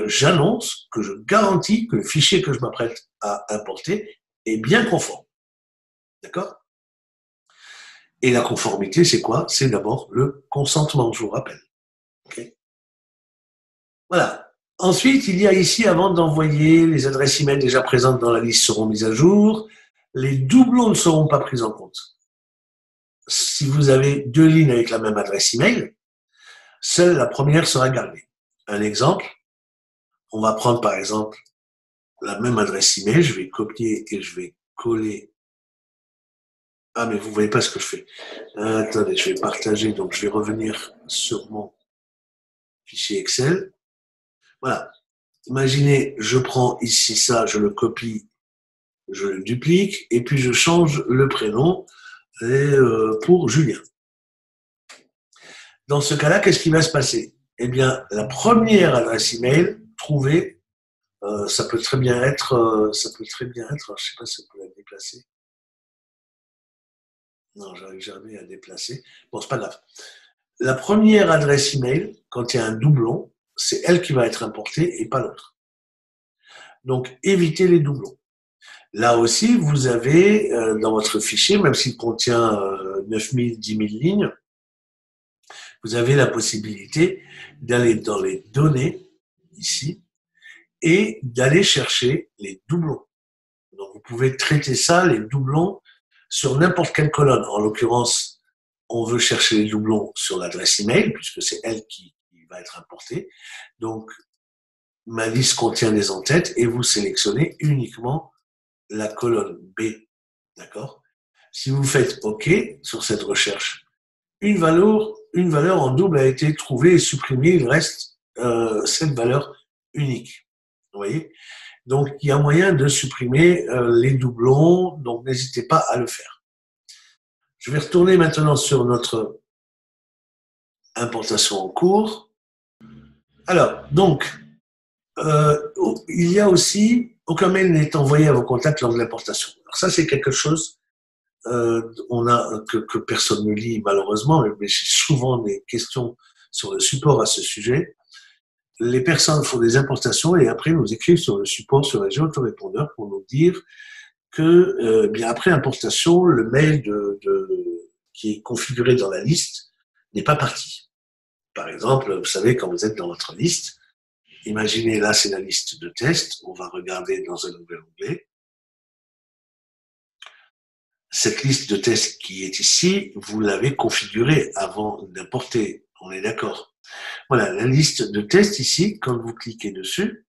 j'annonce que je garantis que le fichier que je m'apprête à importer est bien conforme. D'accord? Et la conformité, c'est quoi? C'est d'abord le consentement, je vous rappelle. Okay, voilà. Ensuite, il y a ici, avant d'envoyer, les adresses email déjà présentes dans la liste seront mises à jour. Les doublons ne seront pas pris en compte. Si vous avez 2 lignes avec la même adresse email, seule la première sera gardée. Un exemple, on va prendre par exemple la même adresse email, je vais copier et je vais coller. Ah, mais vous ne voyez pas ce que je fais. Attendez, je vais partager, donc je vais revenir sur mon fichier Excel. Voilà. Imaginez, je prends ici ça, je le copie, je le duplique, et puis je change le prénom pour Julien. Dans ce cas-là, qu'est-ce qui va se passer? Eh bien, la première adresse email trouvée, ça peut très bien être, alors, je ne sais pas si on peut la déplacer. Non, j'arrive jamais à déplacer. Bon, c'est pas grave. La première adresse email, quand il y a un doublon, c'est elle qui va être importée et pas l'autre. Donc, évitez les doublons. Là aussi, vous avez dans votre fichier, même s'il contient 9000, 10 000 lignes, vous avez la possibilité d'aller dans les données, ici, et d'aller chercher les doublons. Donc, vous pouvez traiter ça, les doublons, sur n'importe quelle colonne. En l'occurrence, on veut chercher les doublons sur l'adresse email, puisque c'est elle qui va être importée. Donc, ma liste contient des en-têtes et vous sélectionnez uniquement la colonne B. D'accord? Si vous faites OK sur cette recherche, une valeur en double a été trouvée et supprimée. Il reste cette valeur unique. Vous voyez? Donc, il y a moyen de supprimer les doublons, donc n'hésitez pas à le faire. Je vais retourner maintenant sur notre importation en cours. Alors, donc, il y a aussi, aucun mail n'est envoyé à vos contacts lors de l'importation. Alors ça, c'est quelque chose que personne ne lit malheureusement, mais j'ai souvent des questions sur le support à ce sujet. Les personnes font des importations et après nous écrivent sur le support, sur les autorépondeurs pour nous dire que bien après importation, le mail qui est configuré dans la liste n'est pas parti. Par exemple, vous savez, quand vous êtes dans votre liste, imaginez là, c'est la liste de tests. On va regarder dans un nouvel onglet. Cette liste de tests qui est ici, vous l'avez configurée avant d'importer. On est d'accord. Voilà, la liste de tests ici, quand vous cliquez dessus,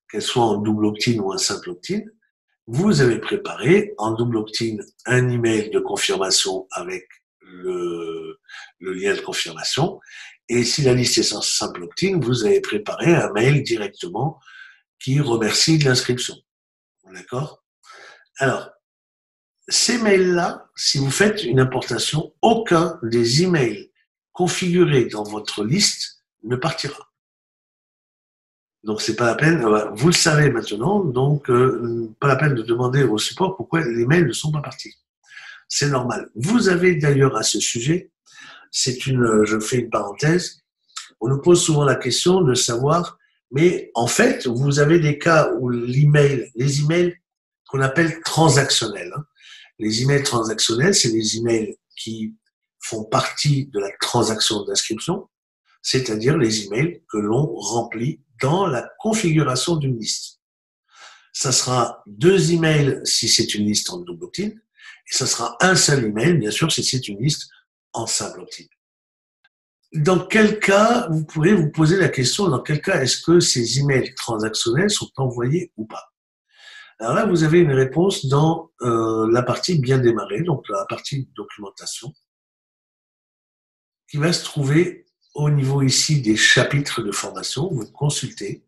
qu'elle soit en double opt-in ou un simple opt-in, vous avez préparé en double opt-in un email de confirmation avec le lien de confirmation. Et si la liste est en simple opt-in, vous avez préparé un mail directement qui remercie de l'inscription. D'accord? Alors, ces mails-là, si vous faites une importation, aucun des emails configurés dans votre liste ne partira. Donc, c'est pas la peine, vous le savez maintenant, donc pas la peine de demander au support pourquoi les mails ne sont pas partis. C'est normal. Vous avez d'ailleurs à ce sujet, je fais une parenthèse, on nous pose souvent la question de savoir, mais en fait, vous avez des cas où les emails qu'on appelle transactionnels. Les emails transactionnels, c'est les emails qui font partie de la transaction d'inscription, c'est-à-dire les emails que l'on remplit dans la configuration d'une liste. Ça sera 2 emails si c'est une liste en double opt-in, et ça sera un seul email, bien sûr, si c'est une liste en simple opt-in. Dans quel cas, vous pourrez vous poser la question, dans quel cas est-ce que ces emails transactionnels sont envoyés ou pas? Alors là, vous avez une réponse dans la partie bien démarrée, donc la partie documentation, qui va se trouver au niveau ici des chapitres de formation. Vous consultez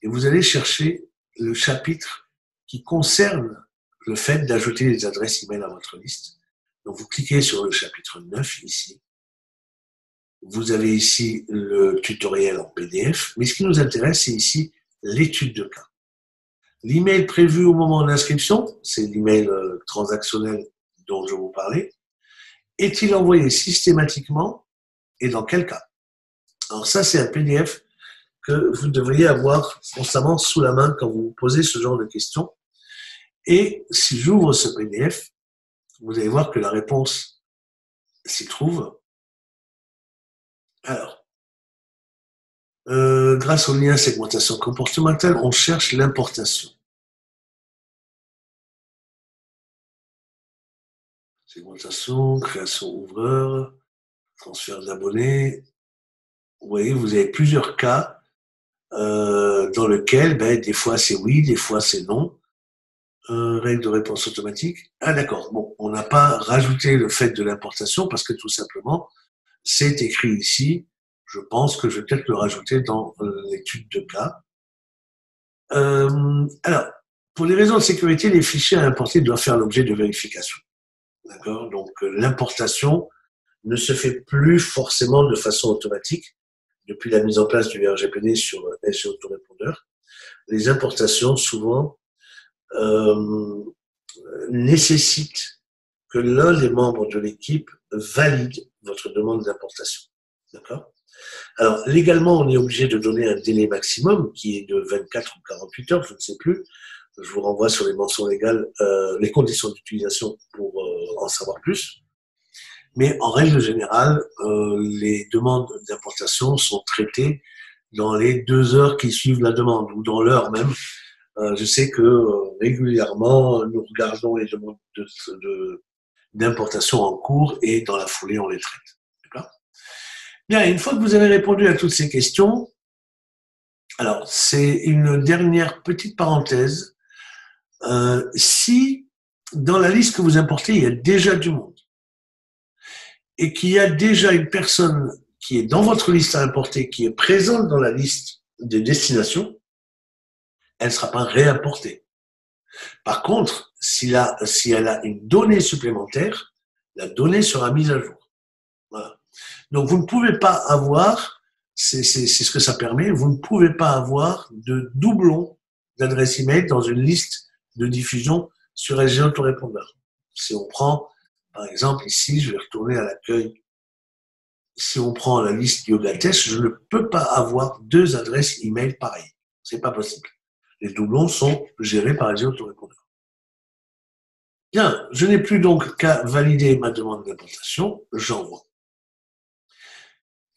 et vous allez chercher le chapitre qui concerne le fait d'ajouter les adresses email à votre liste. Donc vous cliquez sur le chapitre 9 ici. Vous avez ici le tutoriel en PDF, mais ce qui nous intéresse, c'est ici l'étude de cas. L'email prévu au moment de l'inscription, c'est l'email transactionnel dont je vous parlais, est-il envoyé systématiquement et dans quel cas? Alors ça, c'est un PDF que vous devriez avoir constamment sous la main quand vous vous posez ce genre de questions. Et si j'ouvre ce PDF, vous allez voir que la réponse s'y trouve. Alors, grâce au lien segmentation comportementale, on cherche l'importation. Segmentation, création ouvreur, transfert d'abonnés. Vous voyez, vous avez plusieurs cas dans lesquels, des fois c'est oui, des fois c'est non. Règle de réponse automatique. Ah d'accord, bon, on n'a pas rajouté le fait de l'importation parce que tout simplement, c'est écrit ici Je pense que je vais peut-être le rajouter dans l'étude de cas. Alors, pour les raisons de sécurité, les fichiers à importer doivent faire l'objet de vérification. D'accord? Donc, l'importation ne se fait plus forcément de façon automatique depuis la mise en place du RGPD sur SG Autorépondeur. Les importations, souvent, nécessitent que l'un des membres de l'équipe valide votre demande d'importation. D'accord? Alors, légalement, on est obligé de donner un délai maximum qui est de 24 ou 48 heures, je ne sais plus. Je vous renvoie sur les mentions légales, les conditions d'utilisation pour en savoir plus. Mais en règle générale, les demandes d'importation sont traitées dans les 2 heures qui suivent la demande ou dans l'heure même. Je sais que régulièrement, nous regardons les demandes d'importation en cours et dans la foulée, on les traite. D'accord ? Bien, une fois que vous avez répondu à toutes ces questions, alors c'est une dernière petite parenthèse. Si dans la liste que vous importez, il y a déjà du monde et qu'il y a déjà une personne qui est dans votre liste à importer, qui est présente dans la liste des destinations, elle ne sera pas réimportée. Par contre, si elle a une donnée supplémentaire, la donnée sera mise à jour. Voilà. Donc, vous ne pouvez pas avoir, c'est ce que ça permet, vous ne pouvez pas avoir de doublons d'adresse email dans une liste de diffusion sur SG Autorépondeur. Si on prend, par exemple, ici, je vais retourner à l'accueil. Si on prend la liste Yoga Test, je ne peux pas avoir 2 adresses email pareilles. C'est pas possible. Les doublons sont gérés par SG Autorépondeur. Bien, je n'ai plus donc qu'à valider ma demande d'importation, j'envoie.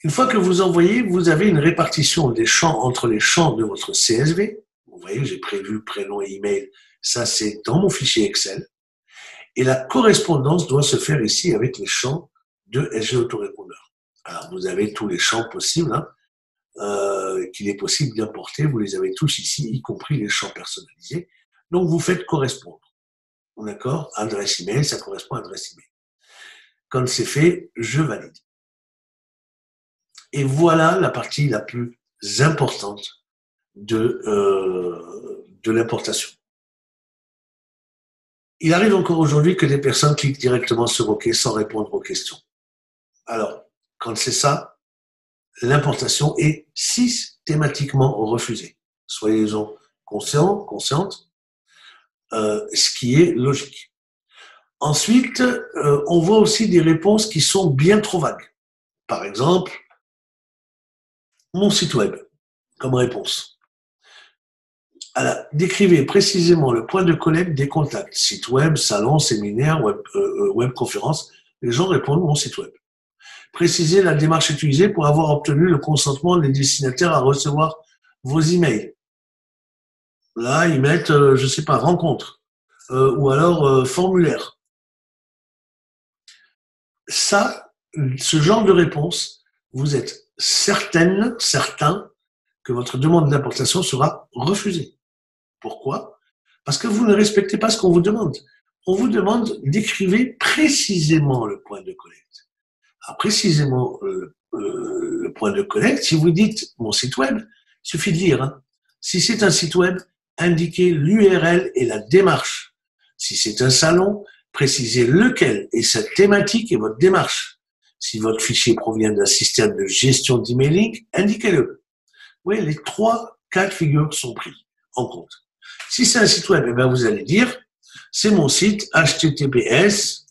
Une fois que vous envoyez, vous avez une répartition des champs entre les champs de votre CSV. Vous voyez, j'ai prévu prénom et email. Ça, c'est dans mon fichier Excel. Et la correspondance doit se faire ici avec les champs de SG Autorépondeur. Alors, vous avez tous les champs possibles, qu'il est possible d'importer. Vous les avez tous ici, y compris les champs personnalisés. Donc, vous faites correspondre. D'accord? Adresse email, ça correspond à adresse email. Quand c'est fait, je valide. Et voilà la partie la plus importante de l'importation. Il arrive encore aujourd'hui que des personnes cliquent directement sur OK sans répondre aux questions. Alors, quand c'est ça, l'importation est systématiquement refusée. Soyez-en conscientes, ce qui est logique. Ensuite, on voit aussi des réponses qui sont bien trop vagues. Par exemple, mon site web, comme réponse. Alors, décrivez précisément le point de collecte des contacts. Site web, salon, séminaire, webconférence. Les gens répondent mon site web. Précisez la démarche utilisée pour avoir obtenu le consentement des destinataires à recevoir vos emails. Là, ils mettent, je ne sais pas, rencontre ou alors formulaire. Ça, ce genre de réponse, vous êtes certain que votre demande d'importation sera refusée. Pourquoi? Parce que vous ne respectez pas ce qu'on vous demande. On vous demande d'écrire précisément le point de collecte. Alors, précisément le point de collecte, si vous dites mon site web, il suffit de lire. Si c'est un site web, indiquez l'URL et la démarche. Si c'est un salon, précisez lequel est sa thématique et votre démarche. Si votre fichier provient d'un système de gestion d'emailing, indiquez-le. Oui, les 3 cas de figure sont pris en compte. Si c'est un site web, eh bien vous allez dire, c'est mon site https,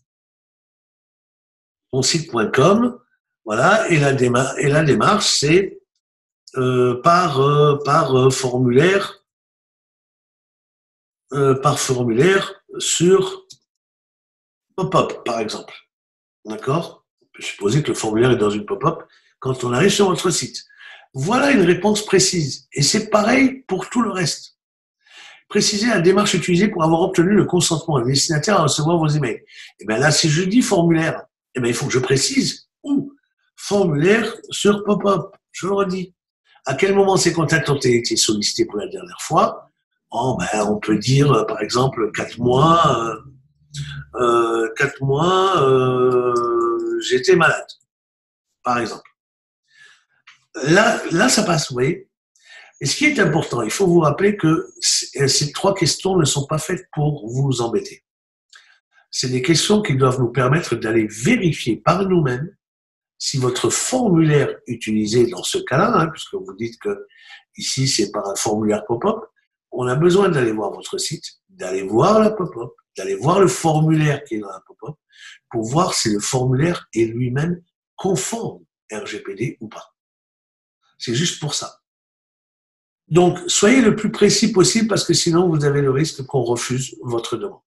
mon site.com, voilà, et la démarche, c'est par formulaire sur pop-up, par exemple. D'accord? On peut supposer que le formulaire est dans une pop-up quand on arrive sur votre site. Voilà une réponse précise. Et c'est pareil pour tout le reste. Précisez la démarche utilisée pour avoir obtenu le consentement des destinataires à recevoir vos emails. Et bien là, si je dis formulaire, eh bien il faut que je précise où. Formulaire sur pop-up. Je le redis. À quel moment ces contacts ont été sollicités pour la dernière fois? Oh, ben, on peut dire, par exemple, 4 mois, j'étais malade, par exemple. là, ça passe, vous voyez. Et ce qui est important, il faut vous rappeler que ces 3 questions ne sont pas faites pour vous embêter. C'est des questions qui doivent nous permettre d'aller vérifier par nous-mêmes si votre formulaire utilisé dans ce cas-là, hein, puisque vous dites que ici c'est par un formulaire pop-up, on a besoin d'aller voir votre site, d'aller voir la pop-up, d'aller voir le formulaire qui est dans la pop-up, pour voir si le formulaire est lui-même conforme RGPD ou pas. C'est juste pour ça. Donc, soyez le plus précis possible parce que sinon, vous avez le risque qu'on refuse votre demande.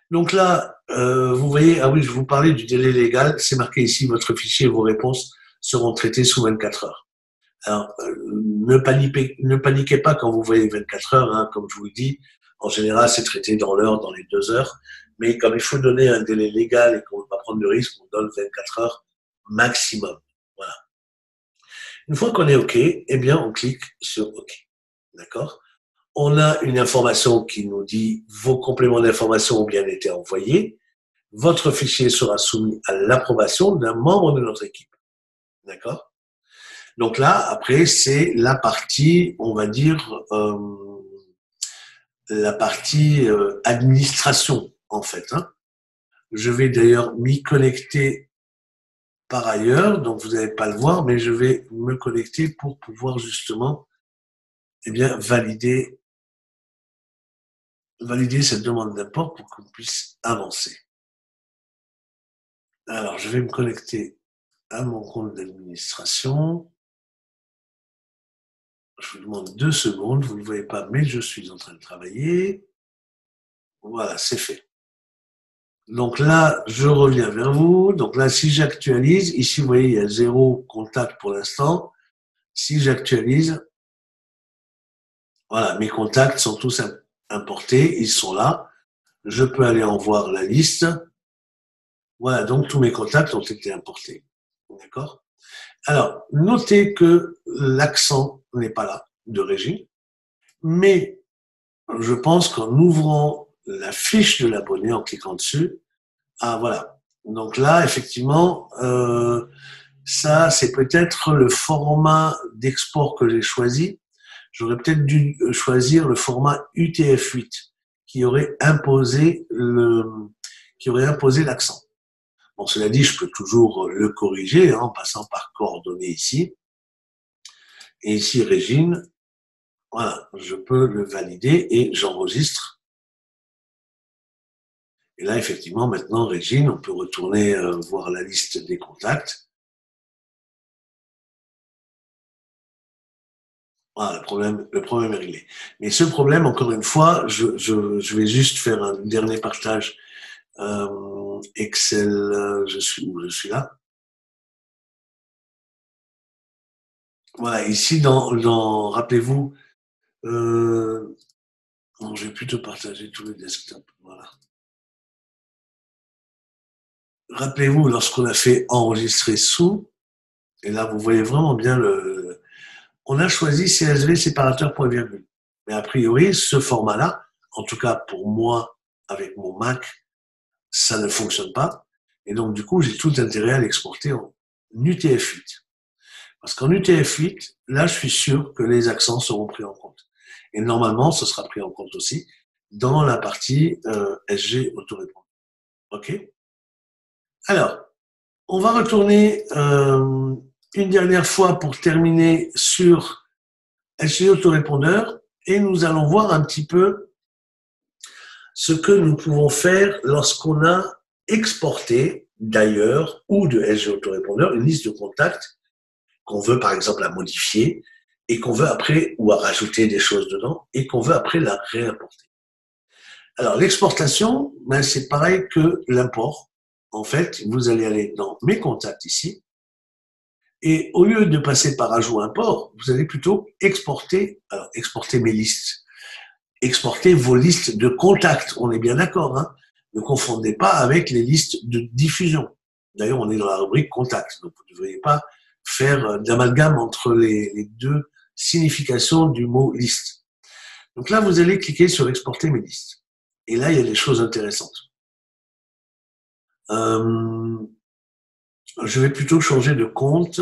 Donc là, vous voyez, ah oui, je vous parlais du délai légal, c'est marqué ici, votre fichier et vos réponses seront traitées sous 24 heures. Alors, ne paniquez pas quand vous voyez 24 heures, hein, comme je vous le dis, en général, c'est traité dans l'heure, dans les 2 heures, mais comme il faut donner un délai légal et qu'on ne veut pas prendre de risque, on donne 24 heures maximum. Voilà. Une fois qu'on est OK, eh bien, on clique sur OK. D'accord? On a une information qui nous dit vos compléments d'information ont bien été envoyés. Votre fichier sera soumis à l'approbation d'un membre de notre équipe. D'accord? Donc là, après, c'est la partie, on va dire, la partie administration, en fait. Hein. Je vais d'ailleurs m'y connecter par ailleurs, donc vous n'allez pas le voir, mais je vais me connecter pour pouvoir justement eh bien, valider cette demande d'import pour qu'on puisse avancer. Alors, je vais me connecter à mon compte d'administration. Je vous demande 2 secondes, vous ne le voyez pas, mais je suis en train de travailler. Voilà, c'est fait. Donc là, je reviens vers vous. Donc là, si j'actualise, ici, vous voyez, il y a 0 contact pour l'instant. Si j'actualise, voilà, mes contacts sont tous importés, ils sont là. Je peux aller en voir la liste. Voilà, donc tous mes contacts ont été importés. D'accord? Alors, notez que l'accent n'est pas là, de Régie, mais je pense qu'en ouvrant la fiche de l'abonné, en cliquant dessus, ah voilà. Donc là, effectivement, ça, c'est peut-être le format d'export que j'ai choisi. J'aurais peut-être dû choisir le format UTF-8 qui aurait imposé l'accent. Bon, cela dit, je peux toujours le corriger hein, en passant par coordonnées ici. Et ici, Régine, voilà, je peux le valider et j'enregistre. Et là, effectivement, maintenant, Régine, on peut retourner voir la liste des contacts. Voilà, le problème est réglé. Mais ce problème, encore une fois, je vais juste faire un dernier partage Excel. Je suis là. Voilà, ici, rappelez-vous, je vais plutôt partager tous les desktops. Voilà. Rappelez-vous, lorsqu'on a fait enregistrer sous, et là, vous voyez vraiment bien on a choisi CSV séparateur point virgule. Mais a priori, ce format-là, en tout cas pour moi, avec mon Mac, ça ne fonctionne pas. Et donc, du coup, j'ai tout intérêt à l'exporter en UTF-8. Parce qu'en UTF-8, là, je suis sûr que les accents seront pris en compte. Et normalement, ce sera pris en compte aussi dans la partie SG autorépondeur. OK? Alors, on va retourner une dernière fois pour terminer sur SG autorépondeur et nous allons voir un petit peu ce que nous pouvons faire lorsqu'on a exporté d'ailleurs ou de SG autorépondeur une liste de contacts qu'on veut par exemple la modifier et qu'on veut après, ou à rajouter des choses dedans, et qu'on veut après la réimporter. Alors l'exportation, ben, c'est pareil que l'import. En fait, vous allez aller dans mes contacts ici, et au lieu de passer par ajout import, vous allez plutôt exporter mes listes. Exporter vos listes de contacts, on est bien d'accord, hein. Ne confondez pas avec les listes de diffusion. D'ailleurs, on est dans la rubrique contact, donc vous ne devriez pas faire d'amalgame entre les 2 significations du mot liste. Donc là, vous allez cliquer sur exporter mes listes. Et là, il y a des choses intéressantes. Je vais plutôt changer de compte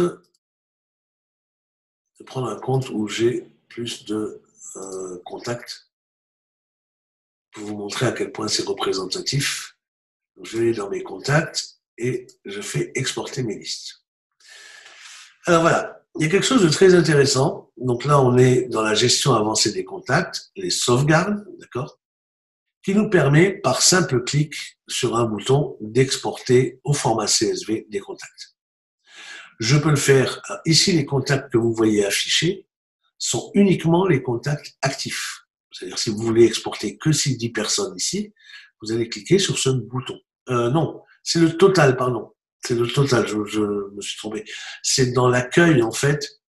prendre un compte où j'ai plus de contacts pour vous montrer à quel point c'est représentatif. Donc, je vais dans mes contacts et je fais exporter mes listes. Alors voilà, il y a quelque chose de très intéressant. Donc là, on est dans la gestion avancée des contacts, les sauvegardes, d'accord, qui nous permet, par simple clic sur un bouton, d'exporter au format CSV des contacts. Je peux le faire. Ici, les contacts que vous voyez affichés sont uniquement les contacts actifs. C'est-à-dire, si vous voulez exporter que 10 personnes ici, vous allez cliquer sur ce bouton. Non, c'est le total, pardon. C'est le total, je me suis trompé. C'est dans l'accueil, en fait,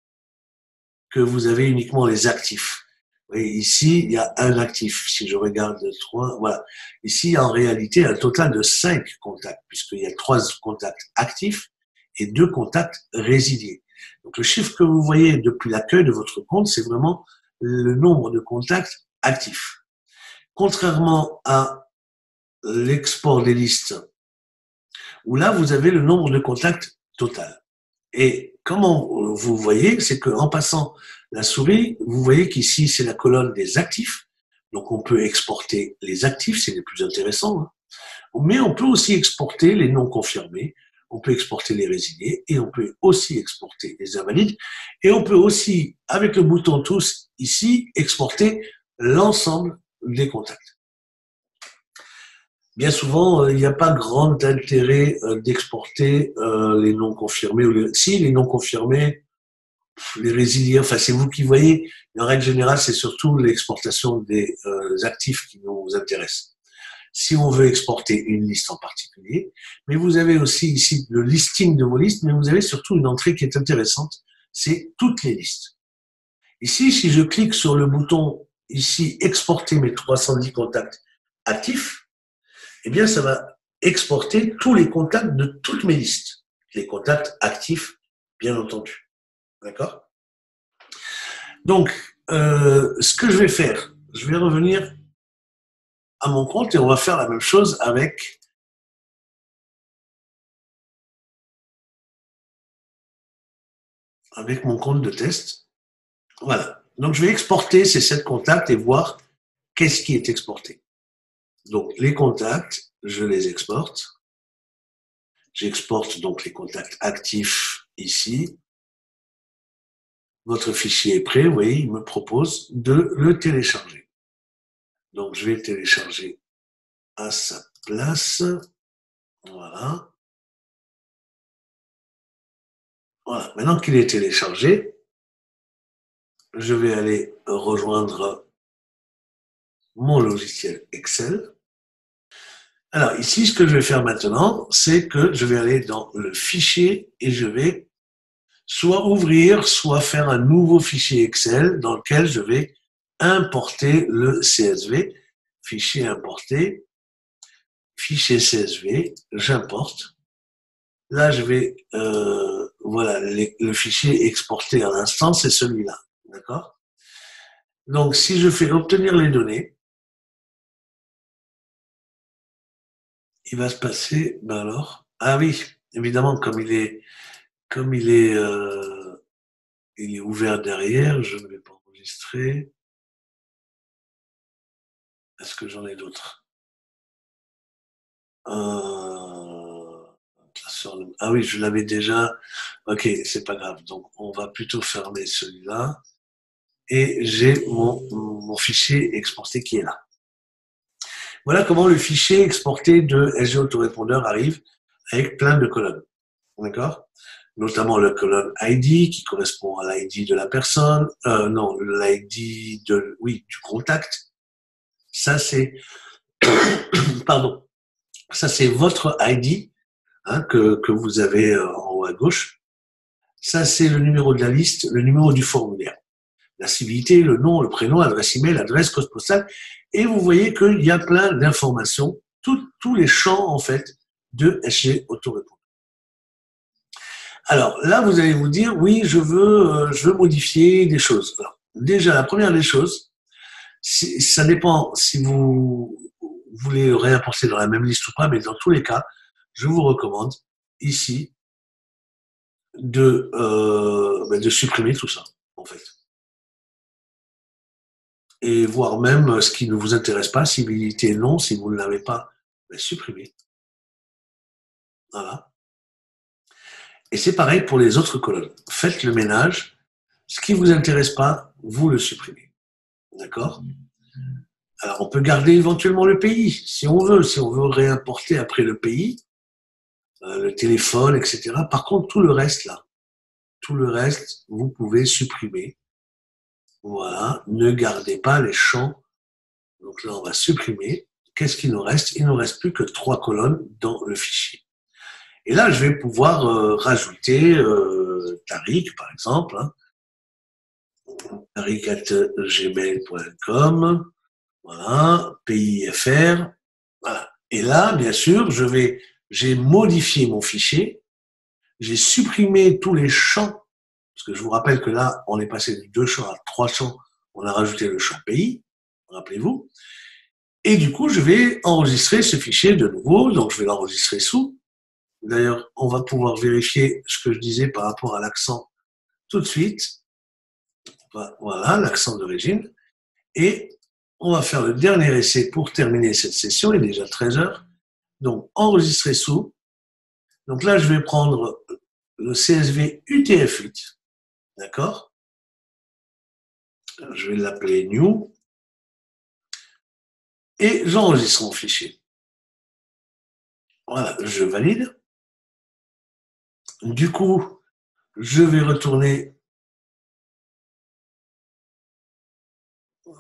que vous avez uniquement les actifs. Vous voyez, ici, il y a un actif. Si je regarde 3, voilà. Ici, il y a en réalité un total de 5 contacts, puisqu'il y a 3 contacts actifs et 2 contacts résiliés. Donc, le chiffre que vous voyez depuis l'accueil de votre compte, c'est vraiment le nombre de contacts actifs. Contrairement à l'export des listes, où là, vous avez le nombre de contacts total. Et comment vous voyez, c'est qu'en passant la souris, vous voyez qu'ici, c'est la colonne des actifs. Donc, on peut exporter les actifs, c'est les plus intéressants. Hein. Mais on peut aussi exporter les non confirmés, on peut exporter les résiliés et on peut aussi exporter les invalides. Et on peut aussi, avec le bouton tous ici, exporter l'ensemble des contacts. Bien souvent, il n'y a pas grand intérêt d'exporter les non confirmés. Si, les non confirmés, les résiliés, enfin c'est vous qui voyez. En règle générale, c'est surtout l'exportation des actifs qui nous intéressent. Si on veut exporter une liste en particulier, mais vous avez aussi ici le listing de vos listes, mais vous avez surtout une entrée qui est intéressante, c'est toutes les listes. Ici, si je clique sur le bouton ici, exporter mes 310 contacts actifs, eh bien, ça va exporter tous les contacts de toutes mes listes. Les contacts actifs, bien entendu. D'accord? Donc, ce que je vais faire, je vais revenir à mon compte et on va faire la même chose avec mon compte de test. Voilà. Donc, je vais exporter ces 7 contacts et voir qu'est-ce qui est exporté. Donc, les contacts, je les exporte. J'exporte donc les contacts actifs ici. Votre fichier est prêt, vous voyez, il me propose de le télécharger. Donc, je vais le télécharger à sa place. Voilà. Voilà. Maintenant qu'il est téléchargé, je vais aller rejoindre mon logiciel Excel. Alors, ici, ce que je vais faire maintenant, c'est que je vais aller dans le fichier et je vais soit ouvrir, soit faire un nouveau fichier Excel dans lequel je vais importer le CSV. Fichier importé, fichier CSV, j'importe. Là, je vais, voilà, le fichier exporté à l'instant, c'est celui-là, d'accord? Donc, si je fais obtenir les données, il va se passer, ben alors, ah oui, évidemment, il est ouvert derrière, je ne vais pas enregistrer. Est-ce que j'en ai d'autres? Ah oui, je l'avais déjà. Ok, c'est pas grave. Donc, on va plutôt fermer celui-là. Et j'ai mon fichier exporté qui est là. Voilà comment le fichier exporté de SG Autorépondeur arrive avec plein de colonnes. D'accord? Notamment la colonne ID qui correspond à l'ID de la personne. Non, l'ID du contact. Ça, c'est, pardon. Ça, c'est votre ID hein, que vous avez en haut à gauche. Ça, c'est le numéro de la liste, le numéro du formulaire. La civilité, le nom, le prénom, l'adresse email, l'adresse, code postale. Et vous voyez qu'il y a plein d'informations, tous les champs, en fait, de SG Autorépondeur. Alors, là, vous allez vous dire, oui, je veux modifier des choses. Alors, déjà, la première des choses, ça dépend si vous voulez le réimporter dans la même liste ou pas, mais dans tous les cas, je vous recommande ici de supprimer tout ça. en fait. Et voire même ce qui ne vous intéresse pas, civilité non, si vous ne l'avez pas, ben, supprimez. Voilà. Et c'est pareil pour les autres colonnes. Faites le ménage. Ce qui ne vous intéresse pas, vous le supprimez. D'accord? Alors, on peut garder éventuellement le pays, si on veut réimporter après le pays, le téléphone, etc. Par contre, tout le reste, là, tout le reste, vous pouvez supprimer. Voilà, ne gardez pas les champs. Donc là, on va supprimer. Qu'est-ce qu'il nous reste? Il ne nous reste plus que 3 colonnes dans le fichier. Et là, je vais pouvoir rajouter Tariq, par exemple, hein, tariq@gmail.com, voilà, PIFR, voilà. Et là, bien sûr, j'ai modifié mon fichier, j'ai supprimé tous les champs, parce que je vous rappelle que là, on est passé de 2 champs à 3 champs, on a rajouté le champ pays, rappelez-vous, et du coup, je vais enregistrer ce fichier de nouveau, donc je vais l'enregistrer sous. D'ailleurs, on va pouvoir vérifier ce que je disais par rapport à l'accent tout de suite. Voilà, l'accent d'origine. Et on va faire le dernier essai pour terminer cette session. Il est déjà 13 heures. Donc, enregistrer sous. Donc là, je vais prendre le CSV UTF-8. D'accord? Je vais l'appeler new. Et j'enregistre mon fichier. Voilà, je valide. Du coup, je vais retourner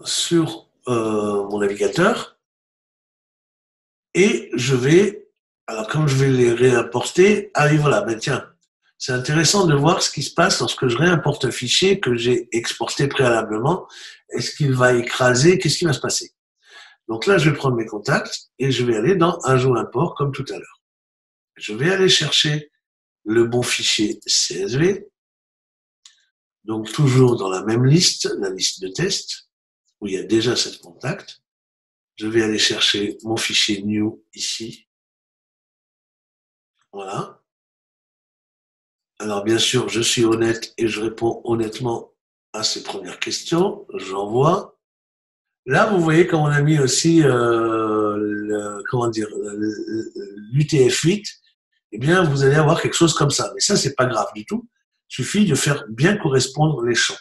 sur mon navigateur et je vais, alors comme je vais les réimporter, voilà, ben tiens, c'est intéressant de voir ce qui se passe lorsque je réimporte un fichier que j'ai exporté préalablement. Est-ce qu'il va écraser? Qu'est-ce qui va se passer? Donc là, je vais prendre mes contacts et je vais aller dans Ajout import comme tout à l'heure. Je vais aller chercher le bon fichier CSV, donc toujours dans la même liste, la liste de tests, où il y a déjà 7 contacts. Je vais aller chercher mon fichier new ici. Voilà. Alors bien sûr, je suis honnête et je réponds honnêtement à ces premières questions. J'envoie. Là, vous voyez comme on a mis aussi l'UTF-8. Eh bien, vous allez avoir quelque chose comme ça. Mais ça, c'est pas grave du tout. Il suffit de faire bien correspondre les champs.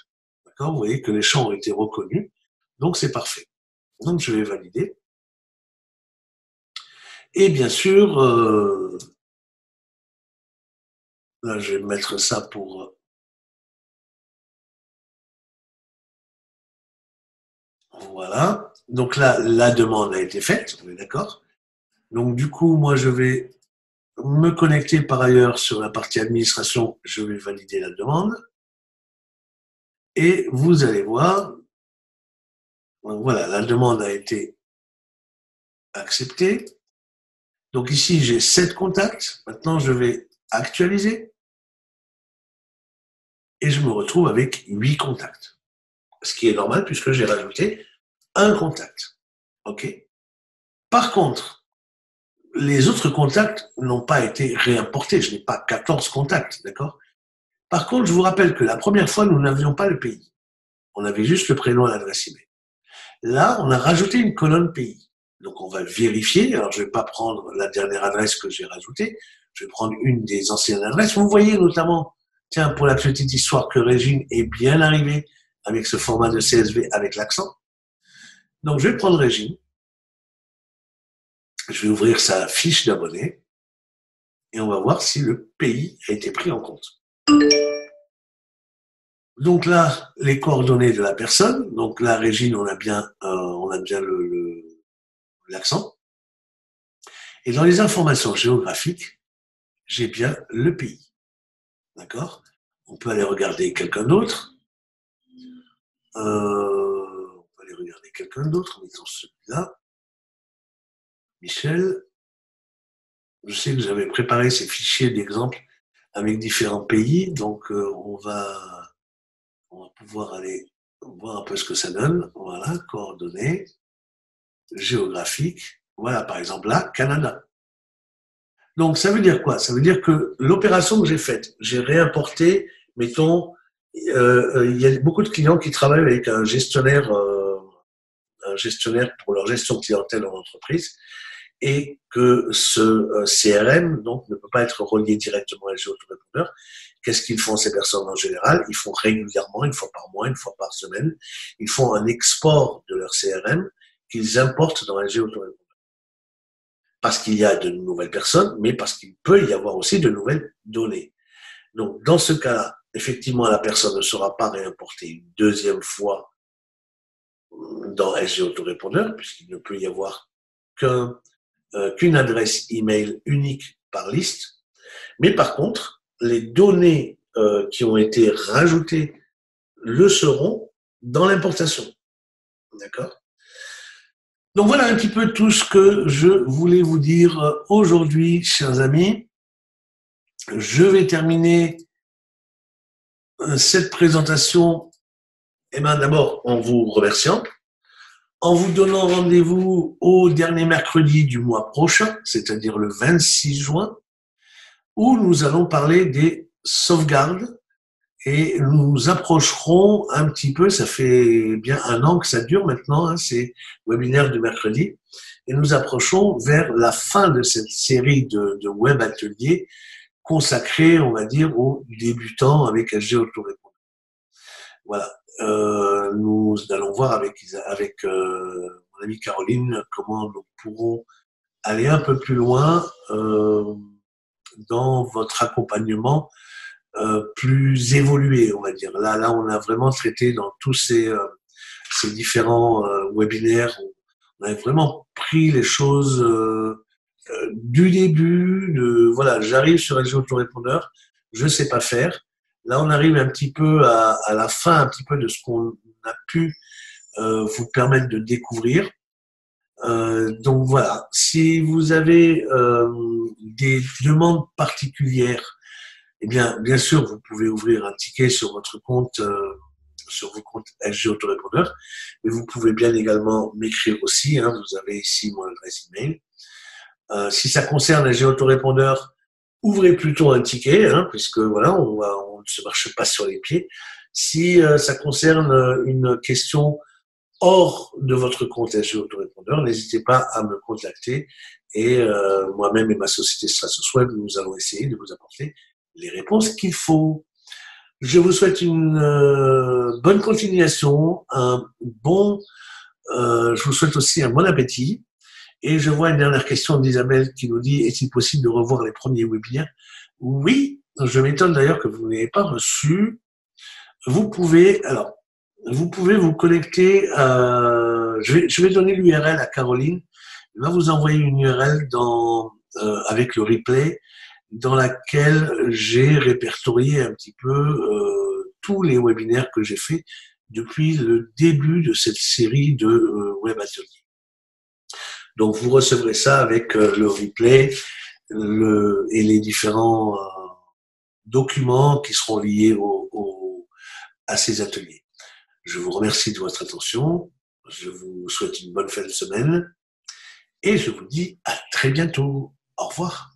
D'accord? Vous voyez que les champs ont été reconnus. Donc, c'est parfait. Donc, je vais valider. Et bien sûr, là, je vais mettre ça pour... Voilà. Donc là, la demande a été faite, on est d'accord. Donc du coup, moi, je vais me connecter par ailleurs sur la partie administration. Je vais valider la demande. Et vous allez voir, donc voilà, la demande a été acceptée. Donc ici, j'ai 7 contacts. Maintenant, je vais actualiser. Et je me retrouve avec 8 contacts. Ce qui est normal puisque j'ai rajouté un contact. OK? Par contre, les autres contacts n'ont pas été réimportés. Je n'ai pas 14 contacts, d'accord? Par contre, je vous rappelle que la première fois, nous n'avions pas le pays. On avait juste le prénom et l'adresse email. Là, on a rajouté une colonne pays. Donc, on va vérifier. Alors, je ne vais pas prendre la dernière adresse que j'ai rajoutée. Je vais prendre une des anciennes adresses. Vous voyez notamment, tiens, pour la petite histoire, que Régine est bien arrivée avec ce format de CSV avec l'accent. Donc, je vais prendre Régine. Je vais ouvrir sa fiche d'abonné. Et on va voir si le pays a été pris en compte. Donc là, les coordonnées de la personne. Donc là, Régine, on a bien l'accent. Et dans les informations géographiques, j'ai bien le pays. D'accord? On peut aller regarder quelqu'un d'autre. On peut aller regarder quelqu'un d'autre. Mettons celui-là. Michel. Je sais que j'avais préparé ces fichiers d'exemples avec différents pays. Donc, on va pouvoir aller voir un peu ce que ça donne. Voilà, coordonnées géographiques. Voilà, par exemple là, Canada. Donc, ça veut dire quoi? Ça veut dire que l'opération que j'ai faite, j'ai réimporté, mettons, il y a beaucoup de clients qui travaillent avec un gestionnaire pour leur gestion de clientèle en entreprise, et que ce CRM donc ne peut pas être relié directement à géoautorépondeur. Qu'est-ce qu'ils font ces personnes en général? Ils font régulièrement, une fois par mois, une fois par semaine, ils font un export de leur CRM qu'ils importent dans un géoautorépondeur. Parce qu'il y a de nouvelles personnes, mais parce qu'il peut y avoir aussi de nouvelles données. Donc, dans ce cas-là, effectivement, la personne ne sera pas réimportée une deuxième fois dans SG Autorépondeur, puisqu'il ne peut y avoir qu'une adresse email unique par liste. Mais par contre, les données qui ont été rajoutées le seront dans l'importation. D'accord? Donc voilà un petit peu tout ce que je voulais vous dire aujourd'hui, chers amis. Je vais terminer cette présentation, d'abord en vous remerciant, en vous donnant rendez-vous au dernier mercredi du mois prochain, c'est-à-dire le 26 juin, où nous allons parler des sauvegardes, et nous approcherons un petit peu, ça fait bien 1 an que ça dure maintenant, ces webinaires du mercredi, et nous approchons vers la fin de cette série de web ateliers consacrés, on va dire, aux débutants avec SG Autorépondeur. Voilà. Nous allons voir avec mon amie Caroline comment nous pourrons aller un peu plus loin dans votre accompagnement plus évolué, on va dire. Là, on a vraiment traité dans tous ces différents webinaires, on a vraiment pris les choses du début, voilà, j'arrive sur SG Autorépondeur, je sais pas faire. Là, on arrive un petit peu à la fin, un petit peu de ce qu'on a pu vous permettre de découvrir. Donc voilà, si vous avez des demandes particulières, eh bien sûr, vous pouvez ouvrir un ticket sur votre compte, sur vos comptes SG Autorépondeur, mais vous pouvez bien également m'écrire aussi. Vous avez ici mon adresse email. Si ça concerne SG Autorépondeur, ouvrez plutôt un ticket, puisque voilà, on ne se marche pas sur les pieds. Si ça concerne une question hors de votre compte SG Autorépondeur, n'hésitez pas à me contacter, et moi-même et ma société Stratos Web, nous allons essayer de vous apporter les réponses qu'il faut. Je vous souhaite une bonne continuation, je vous souhaite aussi un bon appétit. Et je vois une dernière question d'Isabelle qui nous dit: est-il possible de revoir les premiers webinaires? Oui, je m'étonne d'ailleurs que vous n'ayez pas reçu. Vous pouvez vous connecter. Je vais donner l'URL à Caroline. Elle va vous envoyer une URL avec le replay, dans laquelle j'ai répertorié un petit peu tous les webinaires que j'ai faits depuis le début de cette série de web ateliers. Donc, vous recevrez ça avec le replay et les différents documents qui seront liés à ces ateliers. Je vous remercie de votre attention. Je vous souhaite une bonne fin de semaine et je vous dis à très bientôt. Au revoir.